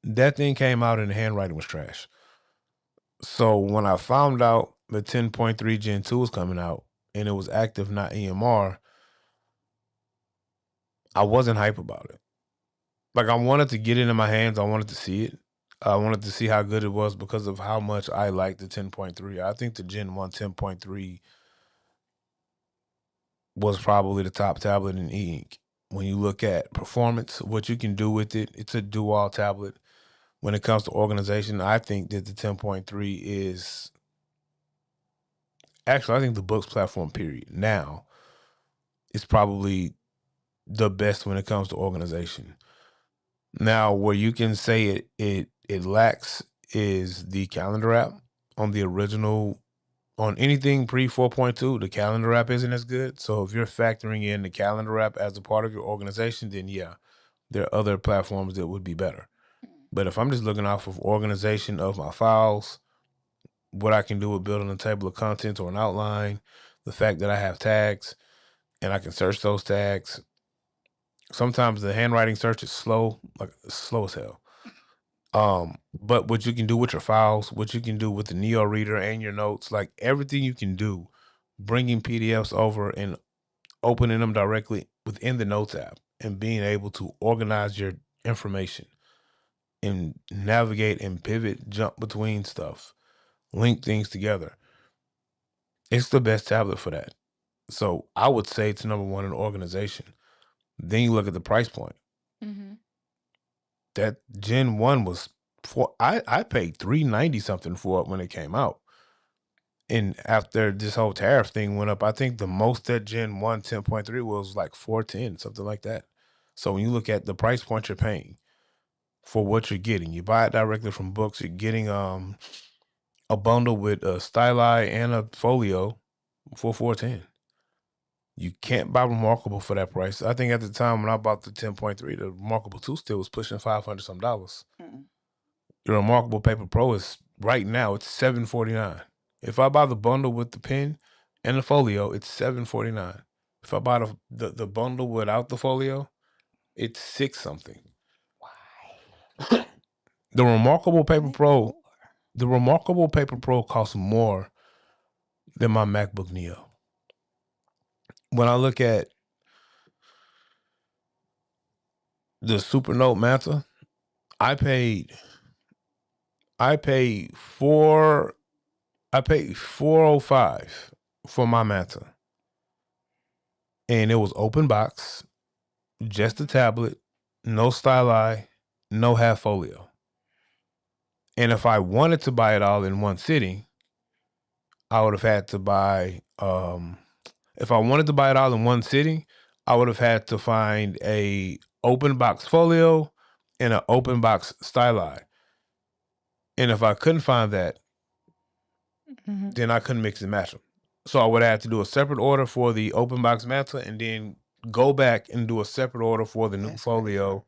that thing came out and the handwriting was trash. So when I found out the 10.3 Gen 2 was coming out and it was active, not EMR, I wasn't hype about it. Like I wanted to get it in my hands. I wanted to see it. I wanted to see how good it was because of how much I liked the 10.3. I think the Gen 1 10.3 was probably the top tablet in e-ink. When you look at performance, what you can do with it, it's a dual tablet. When it comes to organization, I think that the 10.3 is actually, I think the books platform period now is probably the best when it comes to organization. Now, where you can say it lacks is the calendar app on the original on anything pre 4.2, the calendar app isn't as good. So if you're factoring in the calendar app as a part of your organization, then yeah, there are other platforms that would be better. But if I'm just looking off of organization of my files, what I can do with building a table of contents or an outline, the fact that I have tags and I can search those tags. Sometimes the handwriting search is slow, like slow as hell. But what you can do with your files, what you can do with the Neo reader and your notes, like everything you can do, bringing PDFs over and opening them directly within the Notes app and being able to organize your information and navigate and pivot, jump between stuff, link things together. It's the best tablet for that. So I would say it's number one in organization. Then you look at the price point. Mm-hmm. That Gen 1 was for I paid $390 something for it when it came out. And after this whole tariff thing went up, I think the most that Gen 1 10.3 was like 410, something like that. So when you look at the price point you're paying, for what you're getting. You buy it directly from books. You're getting a bundle with a styli and a folio for $410. You can't buy Remarkable for that price. I think at the time when I bought the 10.3, the Remarkable 2 still was pushing $500 some dollars. The Remarkable Paper Pro is right now it's $749. If I buy the bundle with the pen and the folio, it's $749. If I buy the bundle without the folio, it's $6 something. Why? The Remarkable Paper Make Pro, more. the Remarkable Paper Pro costs more than my MacBook Neo. When I look at the Supernote Manta, I paid $405 for my Manta, and it was open box, just a tablet, no styli, no half folio. And if I wanted to buy it all in one sitting, I would have had to buy. If I wanted to buy it all in one sitting, I would have had to find a open box folio and an open box styli. And if I couldn't find that, then I couldn't mix and match them. So I would have to do a separate order for the open box Manta and then go back and do a separate order for the new folio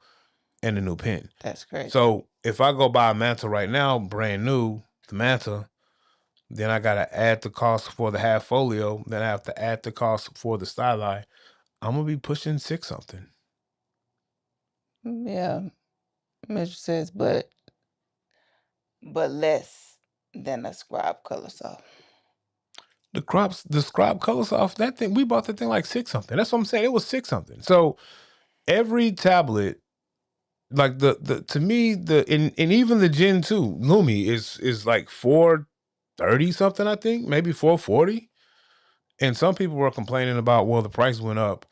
and the new pen. That's crazy. So if I go buy a Manta right now, brand new, the Manta, then I got to add the cost for the half folio. Then I have to add the cost for the styli. I'm going to be pushing $6 something. Yeah. Mr. says, but less than a Scribe Color Soft. The Scribe Color Soft, that thing, we bought that thing like $6 something. That's what I'm saying. It was $6 something. So every tablet, like to me, and even the Gen 2 Lumi is like $430 something, I think, maybe $440. And some people were complaining about, well, the price went up.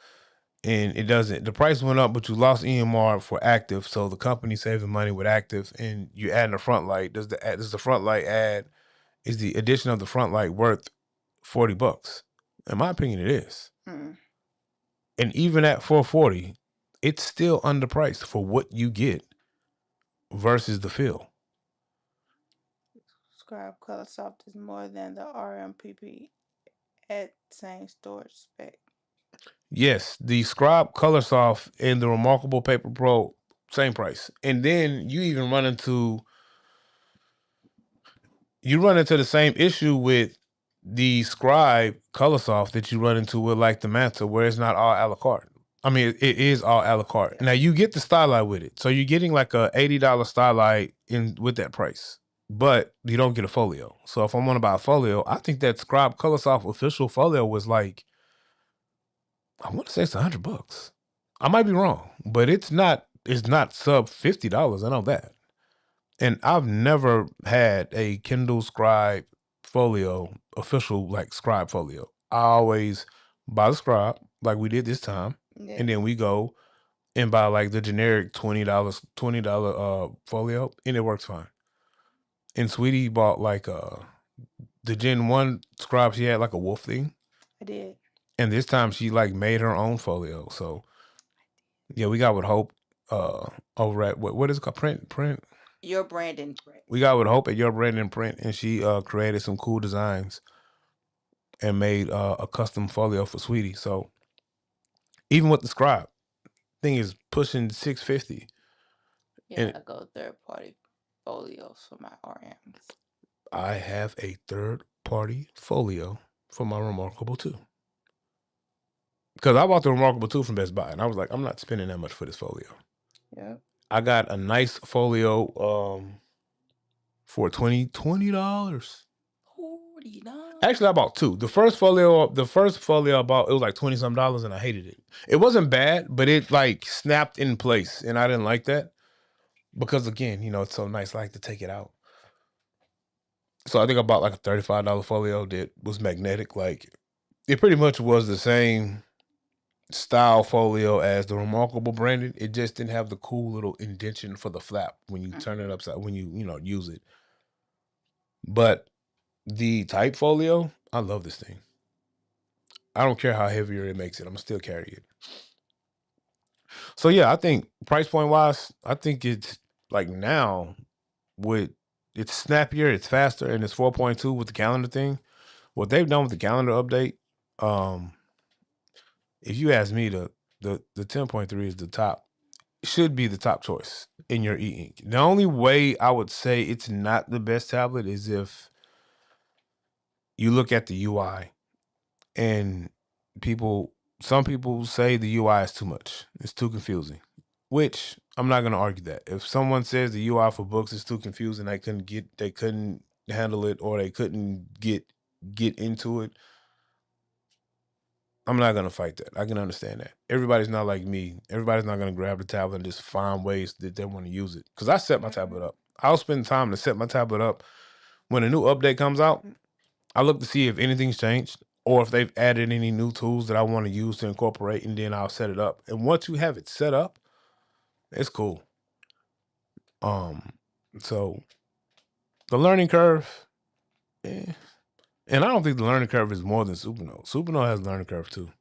And it doesn't. The price went up, but you lost EMR for active, so the company saved the money with active, and you add in a front light. Does the front light add? Is the addition of the front light worth $40? In my opinion, it is. And even at $440, it's still underpriced for what you get versus the feel. Scribe Color Soft is more than the RMPP at same storage spec. Yes, the Scribe Color Soft and the Remarkable Paper Pro, same price. And then you even run into the same issue with the Scribe Color Soft that you run into with like the Manta, where it's not all a la carte. I mean, it is all a la carte. Now you get the styli with it, so you're getting like a $80 styli in with that price, but you don't get a folio. So if I want to buy a folio, I think that Scribe Color Soft official folio was like, I want to say it's $100. I might be wrong, but it's not. It's not sub $50. I know that. And I've never had a Kindle Scribe folio, official like Scribe folio. I always buy the Scribe like we did this time, and then we go and buy like the generic $20 folio, and it works fine. And Sweetie bought like the Gen 1 Scribe. She had like a wolf thing. I did. And this time she like made her own folio. So yeah, we got with Hope over at what is it called? Print. Your Brandon Print. We got with Hope at Your Brandon Print, and she created some cool designs and made a custom folio for Sweetie. So even with the Scribe, thing is pushing $650. Yeah, and I go third-party folios for my RMs. I have a third-party folio for my Remarkable 2. Because I bought the Remarkable 2 from Best Buy, and I was like, I'm not spending that much for this folio. Yeah. I got a nice folio for $20. $40. Actually, I bought two. The first folio I bought, it was like $20-some, and I hated it. It wasn't bad, but it like snapped in place, and I didn't like that because again, it's so nice. I like to take it out. So I think I bought like a $35 folio that was magnetic. Like it pretty much was the same style folio as the Remarkable branded. It just didn't have the cool little indentation for the flap when you turn it upside when you use it. But the type folio, I love this thing. I don't care how heavier it makes it. I'm gonna still carry it. So yeah, I think price point wise, I think it's Like now, with it's snappier, it's faster, and it's 4.2 with the calendar thing. What they've done with the calendar update, um, if you ask me, the 10.3 is the top, should be the top choice in your e-ink. The only way I would say it's not the best tablet is if you look at the UI and some people say the UI is too much. It's too confusing, which I'm not going to argue that. If someone says the UI for books is too confusing, they couldn't handle it, or they couldn't get into it, I'm not going to fight that. I can understand that. Everybody's not like me. Everybody's not going to grab the tablet and just find ways that they want to use it. Because I set my tablet up. I'll spend time to set my tablet up. When a new update comes out, I look to see if anything's changed or if they've added any new tools that I want to use to incorporate, and then I'll set it up. And once you have it set up, it's cool. So the learning curve, and I don't think the learning curve is more than Supernote. Supernote has a learning curve too.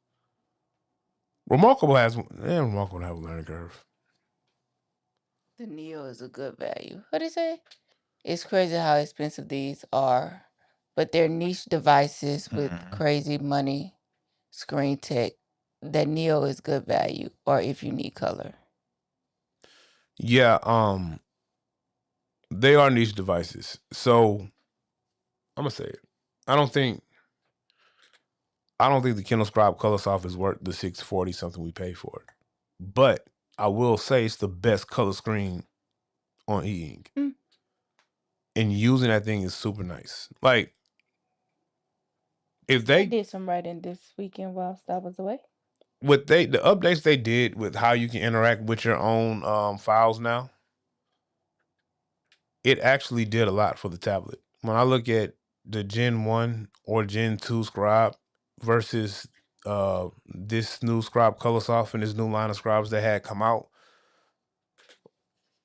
Remarkable Remarkable have a learning curve. The Neo is a good value. What did it say? It's crazy how expensive these are, but they're niche devices with crazy money screen tech. That Neo is good value, or if you need color. Yeah, they are niche devices. So I'm gonna say it. I don't think the Kindle Scribe ColorSoft is worth the $640 something we pay for it. But I will say it's the best color screen on e-ink. And using that thing is super nice. Like, if I they did some writing this weekend whilst I was away. the updates they did with how you can interact with your own files now, it actually did a lot for the tablet. When I look at the Gen 1 or Gen 2 Scribe versus this new Scribe ColorSoft and this new line of scribes that had come out,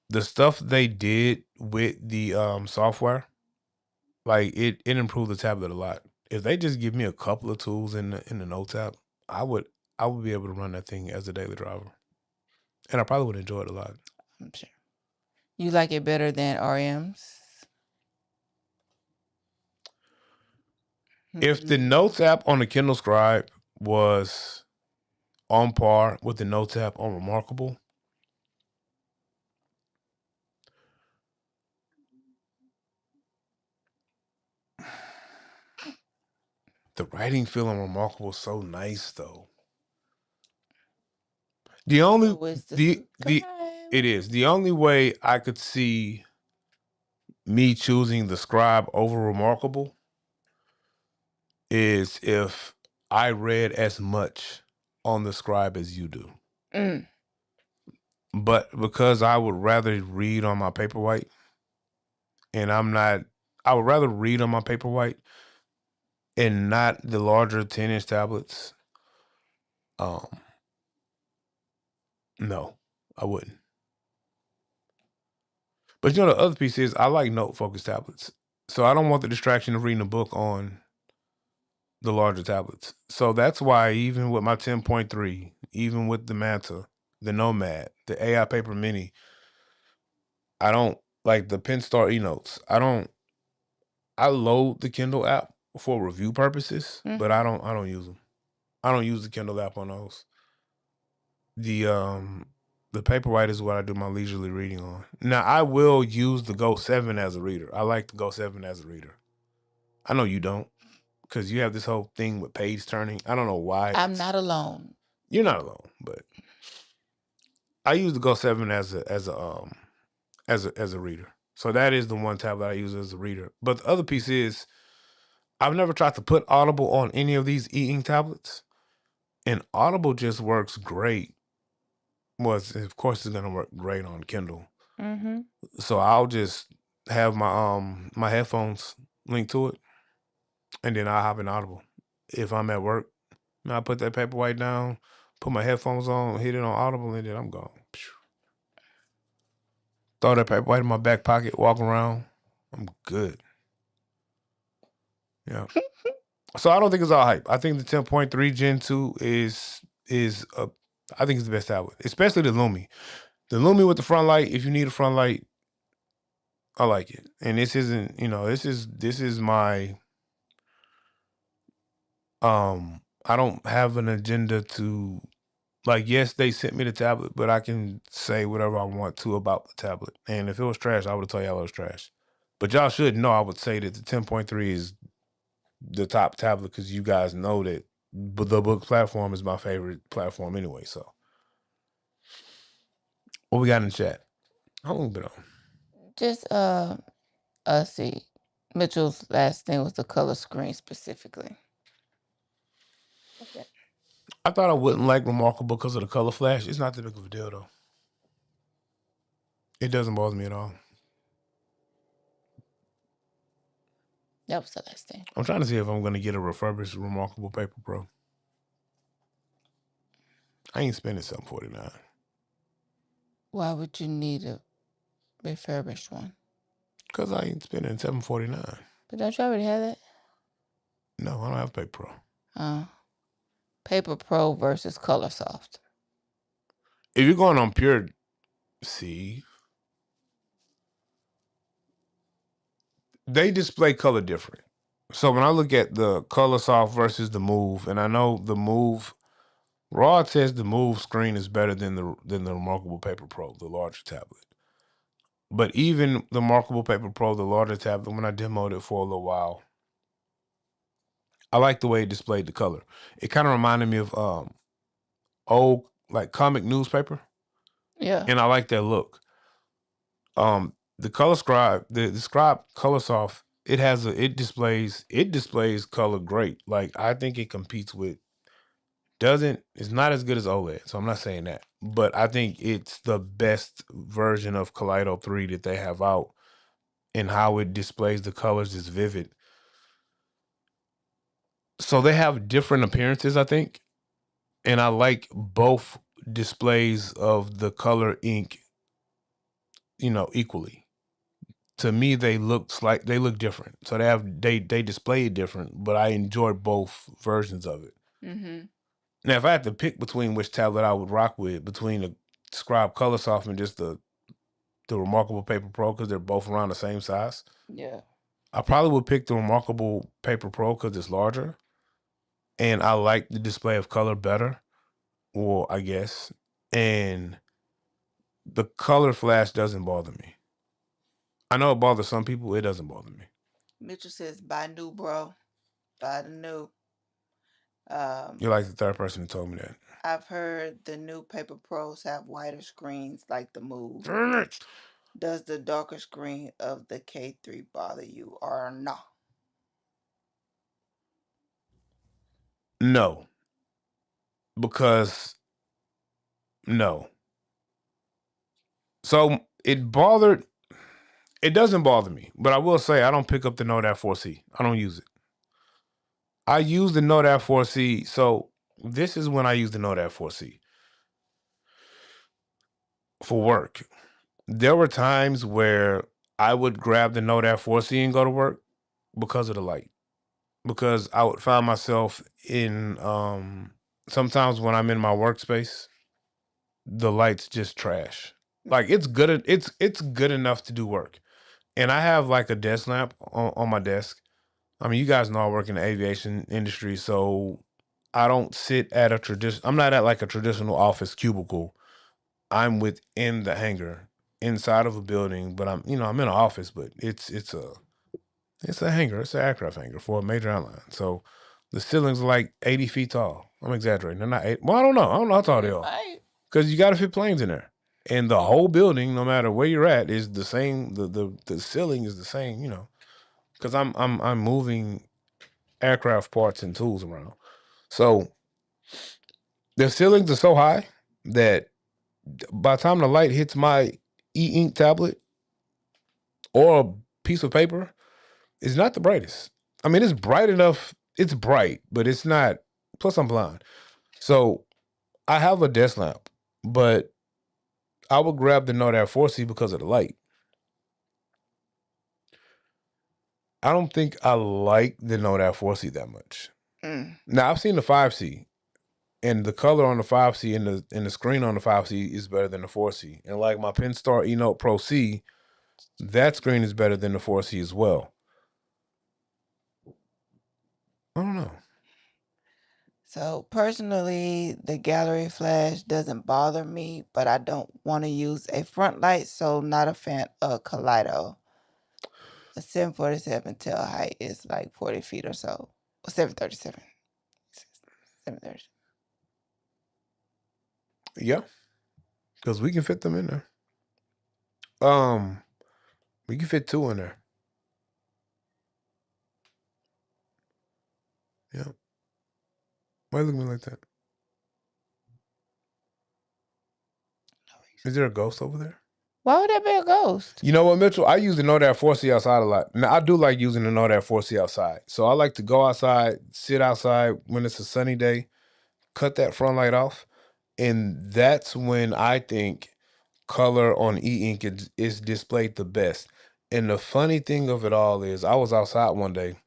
the stuff they did with the software, like it improved the tablet a lot. If they just give me a couple of tools in the Note tab, I would be able to run that thing as a daily driver, and I probably would enjoy it a lot. I'm sure. You like it better than RM's? If the Notes app on the Kindle Scribe was on par with the Notes app on Remarkable, the writing feel on Remarkable is so nice though. The only it is the only way I could see me choosing the Scribe over Remarkable is if I read as much on the Scribe as you do. But because I would rather read on my Paperwhite, and I would rather read on my Paperwhite and not the larger 10-inch tablets. No, I wouldn't. But the other piece is I like note-focused tablets. So I don't want the distraction of reading a book on the larger tablets. So that's why even with my 10.3, even with the Manta, the Nomad, the AI Paper Mini, I don't like the Penstar eNotes. I load the Kindle app for review purposes, but I don't use them. I don't use the Kindle app on those. The Paperwhite is what I do my leisurely reading on. Now I will use the Go 7 as a reader. I like the Go 7 as a reader. I know you don't, because you have this whole thing with page turning. I don't know why. I'm not alone. You're not alone, but I use the Go 7 as a reader. So that is the one tablet I use as a reader. But the other piece is I've never tried to put Audible on any of these e-ink tablets, and Audible just works great. Well, of course, it's gonna work great on Kindle. So I'll just have my headphones linked to it, and then I'll hop in Audible. If I'm at work, I put that Paperwhite down, put my headphones on, hit it on Audible, and then I'm gone. Throw that Paperwhite in my back pocket, walk around, I'm good. Yeah. So I don't think it's all hype. I think the 10.3 Gen 2 is I think it's the best tablet, especially the Lumi. The Lumi with the front light, if you need a front light, I like it. And this isn't, this is my I don't have an agenda to, like, yes, they sent me the tablet, but I can say whatever I want to about the tablet. And if it was trash, I would have told y'all it was trash. But y'all should know I would say that the 10.3 is the top tablet because you guys know that the book platform is my favorite platform anyway. So what we got in the chat? How long been on? Just let's see. Mitchell's last thing was the color screen specifically. Okay. I thought I wouldn't like Remarkable because of the color flash. It's not that big of a deal though. It doesn't bother me at all. That was the last thing. I'm trying to see if I'm gonna get a refurbished Remarkable Paper Pro. I ain't spending $749. Why would you need a refurbished one? Because I ain't spending $749. But don't you already have that? No, I don't have Paper Pro. Paper Pro versus Color Soft. If you're going on pure C, they display color different. So when I look at the Color Soft versus the Move, and I know the Move, Raw says the Move screen is better than the Remarkable Paper Pro, the larger tablet. But even the Remarkable Paper Pro, the larger tablet, when I demoed it for a little while, I like the way it displayed the color. It kind of reminded me of old like comic newspaper. Yeah. And I like that look. The Color Scribe, the Scribe Color Soft, it displays color great. Like I think it competes with it's not as good as OLED, so I'm not saying that. But I think it's the best version of Kaleido 3 that they have out, and how it displays the colors is vivid. So they have different appearances, I think. And I like both displays of the color ink, equally. To me, they look different. So they display it different, but I enjoy both versions of it. Mm-hmm. Now, if I had to pick between which tablet I would rock with, between the Scribe Color Soft and just the Remarkable Paper Pro, because they're both around the same size, Yeah. I probably would pick the Remarkable Paper Pro because it's larger, and I like the display of color better. Well, I guess, and the color flash doesn't bother me. I know it bothers some people. It doesn't bother me. Mitchell says, buy new, bro. Buy the new. You're like the third person who told me that. I've heard the new Paper Pros have wider screens like the Move. Darn it. Does the darker screen of the K3 bother you or no? No, because no. So it doesn't bother me, but I will say I don't pick up the Note Air 4C. I don't use it. I use the Note Air 4C. So this is when I use the Note Air 4C for work. There were times where I would grab the Note Air 4C and go to work because of the light. Because I would find myself in sometimes when I'm in my workspace, the light's just trash. Like it's good enough to do work. And I have like a desk lamp on my desk. I mean, you guys know I work in the aviation industry, so I don't sit at I'm not at like a traditional office cubicle. I'm within the hangar inside of a building, but I'm in an office, but it's a hangar. It's an aircraft hangar for a major airline. So the ceilings are like 80 feet tall. I'm exaggerating. They're not 8. Well, I don't know. I don't know how tall they are. Because you got to fit planes in there. And the whole building, no matter where you're at, is the same. The ceiling is the same, because I'm moving aircraft parts and tools around. So the ceilings are so high that by the time the light hits my e-ink tablet or a piece of paper, it's not the brightest. I mean, it's bright enough. It's bright, but it's not. Plus, I'm blind. So I have a desk lamp, but I would grab the Note Air 4C because of the light. I don't think I like the Note Air 4C that much. Now, I've seen the 5C, and the color on the 5C and the screen on the 5C is better than the 4C. And like my Penstar eNote Pro C, that screen is better than the 4C as well. I don't know. So personally, the gallery flash doesn't bother me, but I don't want to use a front light, so not a fan of Kaleido. A 747 tail height is like 40 feet or so. 737. 730. Yeah, because we can fit them in there. Um, we can fit two in there. Yeah. Why you look at me like that? Is there a ghost over there? Why would that be a ghost? You know what, Mitchell? I use the Know That 4C outside a lot. Now, I do like using the Know That 4C outside. So I like to go outside, sit outside when it's a sunny day, cut that front light off. And that's when I think color on e-ink is displayed the best. And the funny thing of it all is I was outside one day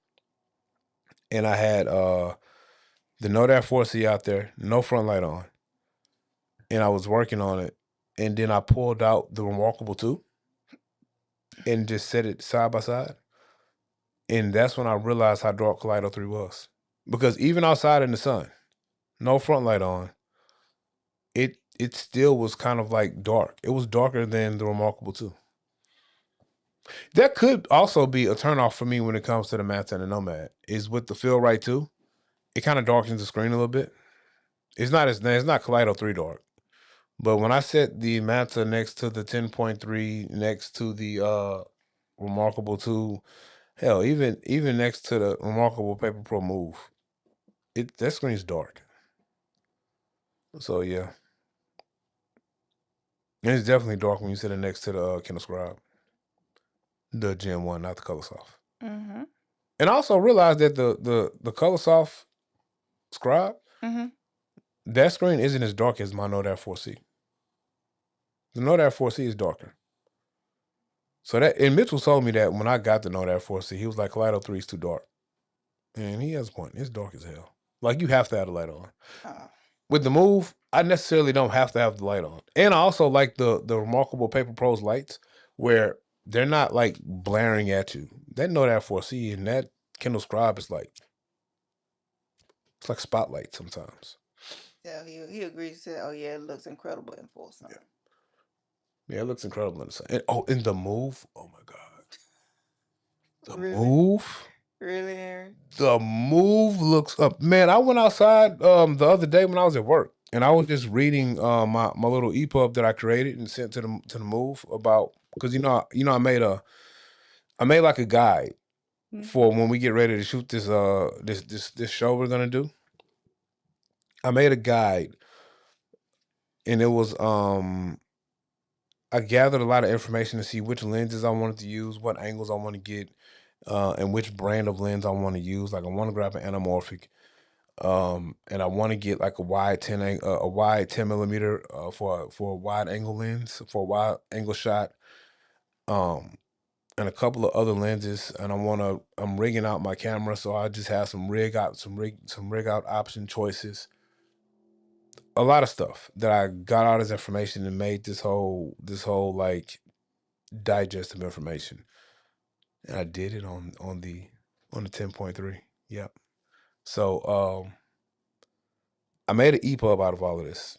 and I had the Know That 4C out there, no front light on. And I was working on it. And then I pulled out the Remarkable 2 and just set it side by side. And that's when I realized how dark Kaleido 3 was. Because even outside in the sun, no front light on, it still was kind of like dark. It was darker than the Remarkable 2. That could also be a turnoff for me when it comes to the Manta and the Nomad. Is with the Feel Right 2, it kind of darkens the screen a little bit. It's not Kaleido 3 dark. But when I set the Manta next to the 10.3, next to the Remarkable 2, hell, even next to the Remarkable Paper Pro Move, that screen's dark. So yeah. And it's definitely dark when you sit it next to the Kindle Scribe. The Gen 1, not the Color Soft. Mm-hmm. And I also realized that the Color Soft Scribe, that screen isn't as dark as my Know That 4C. The Know That 4C is darker. So and Mitchell told me that when I got the Know That 4C, he was like, Kaleido 3 is too dark. And he has a point. It's dark as hell. Like, you have to have the light on. With the Move, I necessarily don't have to have the light on. And I also like the Remarkable Paper Pro's lights where they're not like blaring at you. That Know That 4C and that Kindle Scribe is like, it's like spotlight sometimes. Yeah, he agrees. Said, "Oh yeah, it looks incredible in full sun." Yeah, it looks incredible in the sun. And, in the Move, oh my god, the Really? Move, Really, Aaron? the Move looks up. Man, I went outside the other day when I was at work, and I was just reading my little EPUB that I created and sent to the Move about, because I made like a guide for when we get ready to shoot this show we're gonna do. I made a guide, and it was I gathered a lot of information to see which lenses I wanted to use, what angles I want to get, and which brand of lens I want to use. Like, I want to grab an anamorphic, and I want to get like a wide 10 millimeter for a wide angle lens, for a wide angle shot, and a couple of other lenses. And I'm rigging out my camera, so I just have some rig out option choices. A lot of stuff that I got all this information and made this whole like digest of information. And I did it on the 10.3. Yep. So I made an EPUB out of all of this,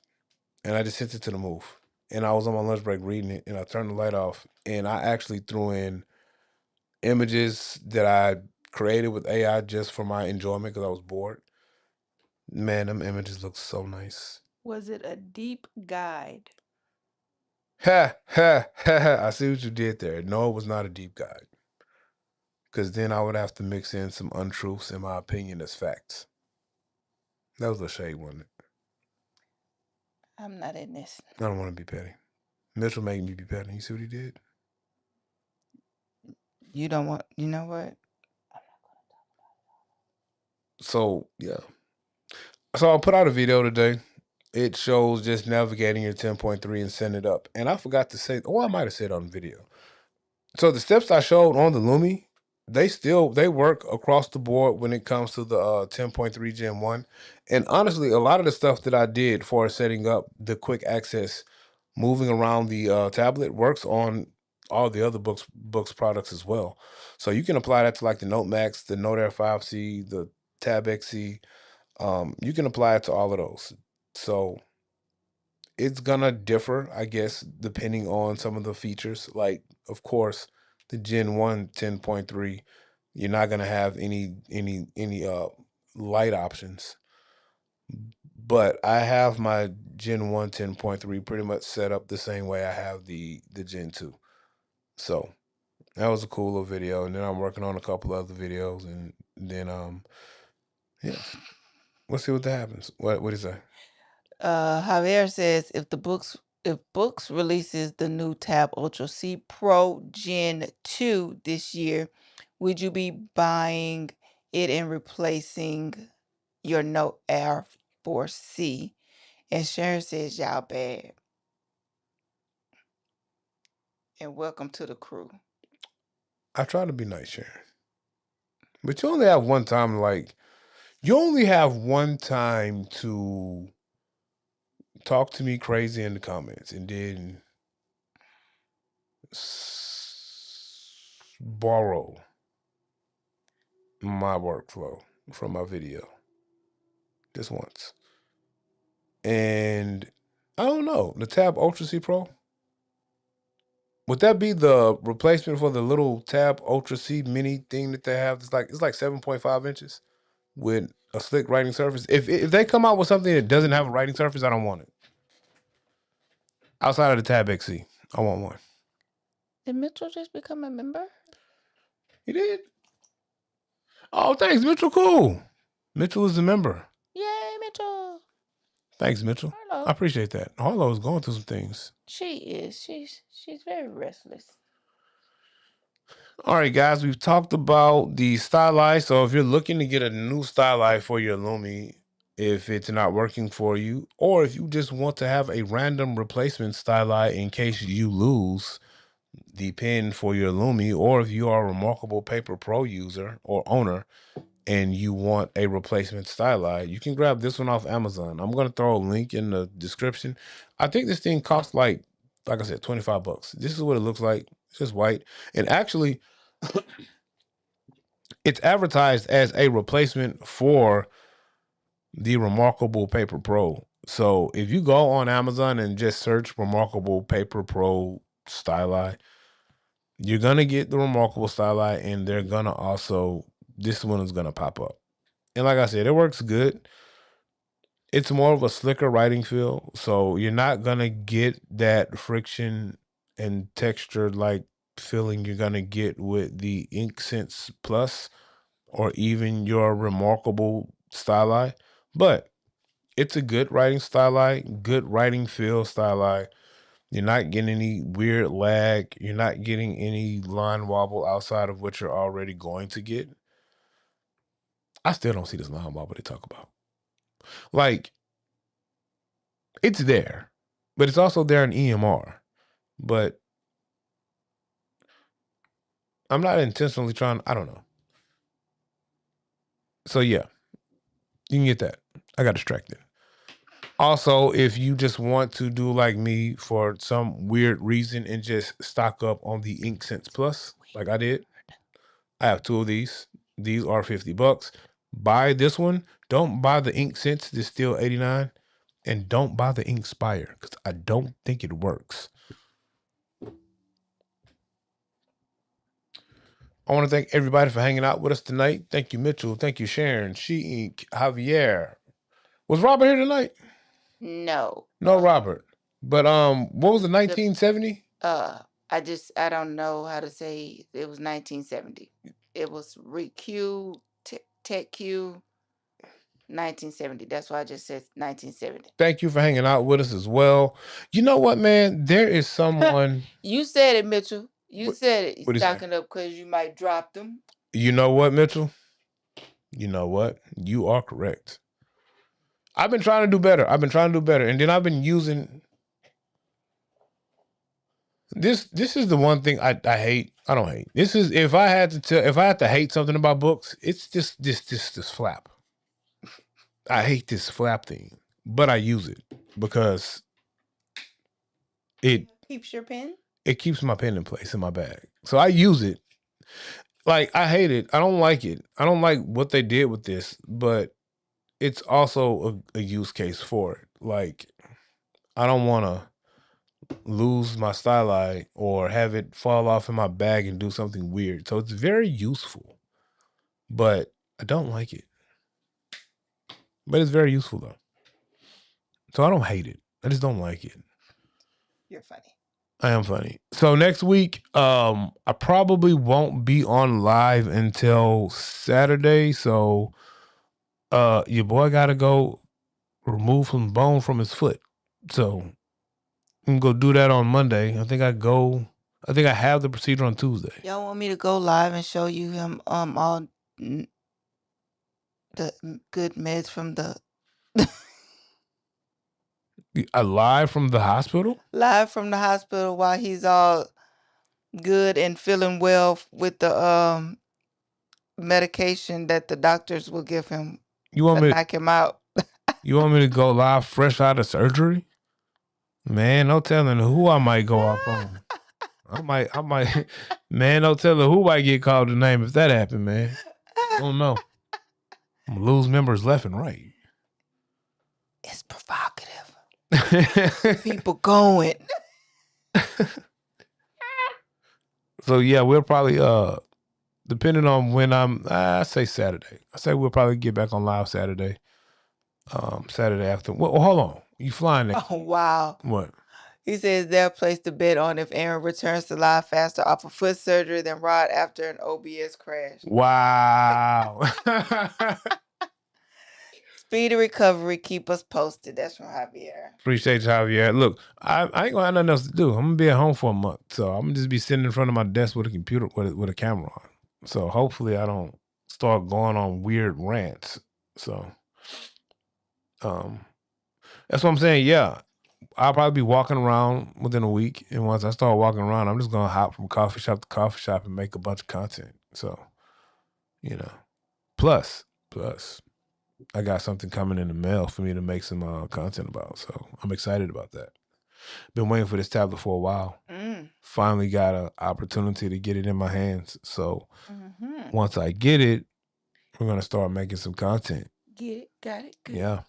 and I just sent it to the Move. And I was on my lunch break reading it, and I turned the light off, and I actually threw in images that I created with AI just for my enjoyment because I was bored. Man, them images look so nice. Was it a deep guide? Ha ha ha ha! I see what you did there. No, it was not a deep guide, because then I would have to mix in some untruths in my opinion as facts. That was a shade, wasn't it? I'm not in this. I don't want to be petty. Mitchell made me be petty. You see what he did? You don't want. You know what? So yeah. So I put out a video today. It shows just navigating your 10.3 and send it up. And I forgot to say, I might have said on the video. So the steps I showed on the Lumi, they work across the board when it comes to the 10.3 Gen 1. And honestly, a lot of the stuff that I did for setting up the quick access, moving around the tablet works on all the other books products as well. So you can apply that to like the Note Max, the Note Air 5C, the Tab XC. You can apply it to all of those. So it's gonna differ, I guess, depending on some of the features. Like, of course, the Gen 1 10.3, you're not gonna have any light options. But I have my Gen 1 10.3 pretty much set up the same way I have the Gen 2. So that was a cool little video. And then I'm working on a couple other videos, and then yeah. We'll see what that happens. What is that? Javier says if Books releases the new Tab Ultra C Pro Gen 2 this year, would you be buying it and replacing your Note Air 4C? And Sharon says y'all bad. And welcome to the crew. I try to be nice, Sharon. But you only have one time, like, you only have one time to talk to me crazy in the comments and then borrow my workflow from my video. Just once. And I don't know, the Tab Ultra C Pro? Would that be the replacement for the little Tab Ultra C mini thing that they have? It's like 7.5 inches with a slick writing surface. If they come out with something that doesn't have a writing surface, I don't want it. Outside of the Tab XC, I want one. Did Mitchell just become a member? He did. Oh, thanks, Mitchell. Cool. Mitchell is a member. Yay, Mitchell. Thanks, Mitchell. Hello. I appreciate that. Harlow is going through some things. She is. She's very restless. All right, guys, we've talked about the Stylus. So if you're looking to get a new Stylus for your Lumi, if it's not working for you, or if you just want to have a random replacement Stylus in case you lose the pen for your Lumi, or if you are a Remarkable Paper Pro user or owner and you want a replacement Stylus, you can grab this one off Amazon. I'm going to throw a link in the description. I think this thing costs like I said, 25 bucks. This is what it looks like. It's just white. And actually, it's advertised as a replacement for the Remarkable Paper Pro. So if you go on Amazon and just search Remarkable Paper Pro Styli, you're gonna get the Remarkable Styli, and they're gonna also, this one is gonna pop up. And like I said, it works good. It's more of a slicker writing feel, so you're not gonna get that friction and texture like feeling you're gonna get with the Ink Sense Plus or even your Remarkable Styli. But it's a good writing Styli, good writing feel Styli. You're not getting any weird lag. You're not getting any line wobble outside of what you're already going to get. I still don't see this line wobble they talk about. Like, it's there, but it's also there in EMR. But I'm not intentionally trying, I don't know. So yeah, you can get that. I got distracted. Also, if you just want to do like me for some weird reason and just stock up on the Ink Sense Plus, like I did, I have two of these. These are 50 bucks. Buy this one. Don't buy the Ink Sense. It's still 89. And don't buy the Inkspire because I don't think it works. I want to thank everybody for hanging out with us tonight. Thank you, Mitchell. Thank you, Sharon, She Ink, Javier. Was Robert here tonight? No. No, Robert. But what was the 1970? I don't know how to say it was 1970. It was ReQ Tech Q 1970. That's why I just said 1970. Thank you for hanging out with us as well. You know what, man? There is someone. You said it, Mitchell. You said it. What is that? Stocking up because you might drop them. You know what, Mitchell? You know what? You are correct. I've been trying to do better. And then I've been using this. This is the one thing I hate. I don't hate. This is if I had to hate something about books, it's just this flap. I hate this flap thing, but I use it because it keeps your pen. it keeps my pen in place in my bag. So I use it. Like, I hate it. I don't like it. I don't like what they did with this, but it's also a use case for it. Like, I don't want to lose my styli or have it fall off in my bag and do something weird. So it's very useful, but I don't like it. But it's very useful though. So I don't hate it. I just don't like it. You're funny. I am funny. So next week, I probably won't be on live until Saturday. So your boy gotta go remove some bone from his foot. So I'm gonna go do that on Monday. I think I have the procedure on Tuesday. Y'all want me to go live and show you him all the good meds from the Live from the hospital? live from the hospital while he's all good and feeling well with the medication that the doctors will give him You want to me knock him out. you want me to go live fresh out of surgery? Man, no telling who I might go off on. I might man, no telling who might get called the name if that happened, man. I don't know. I'm gonna lose members left and right. It's provocative. People going. So yeah, we'll probably depending on when I say Saturday. I say we'll probably get back on live Saturday. Saturday after. Well, hold on. You flying next week? Wow. What? He says they'll place the bet on if Aaron returns to live faster off of foot surgery than Rod after an OBS crash. Wow. Speedy recovery. Keep us posted. That's from Javier. Appreciate you, Javier. Look, I ain't gonna have nothing else to do. I'm gonna be at home for a month, so I'm gonna just be sitting in front of my desk with a computer with a camera on. So hopefully I don't start going on weird rants. So that's what I'm saying. Yeah, I'll probably be walking around within a week, and once I start walking around, I'm just gonna hop from coffee shop to coffee shop and make a bunch of content. So, plus, I got something coming in the mail for me to make some content about. So I'm excited about that. Been waiting for this tablet for a while. Finally got an opportunity to get it in my hands. So once I get it, we're gonna start making some content. Get it, got it, good. Yeah.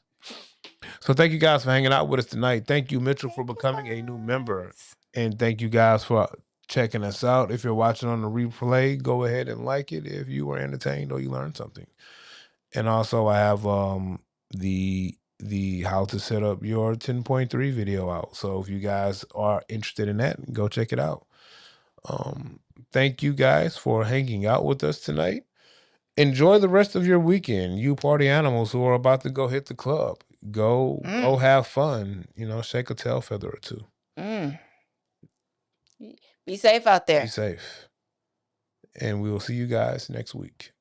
So thank you guys for hanging out with us tonight. Thank you, Mitchell, for becoming a new member. And thank you guys for checking us out. If you're watching on the replay, go ahead and like it if you were entertained or you learned something. And also I have the how to set up your 10.3 video out. So if you guys are interested in that, go check it out. Thank you guys for hanging out with us tonight. Enjoy the rest of your weekend, you party animals who are about to go hit the club. Go have fun. Shake a tail feather or two. Be safe out there. Be safe. And we will see you guys next week.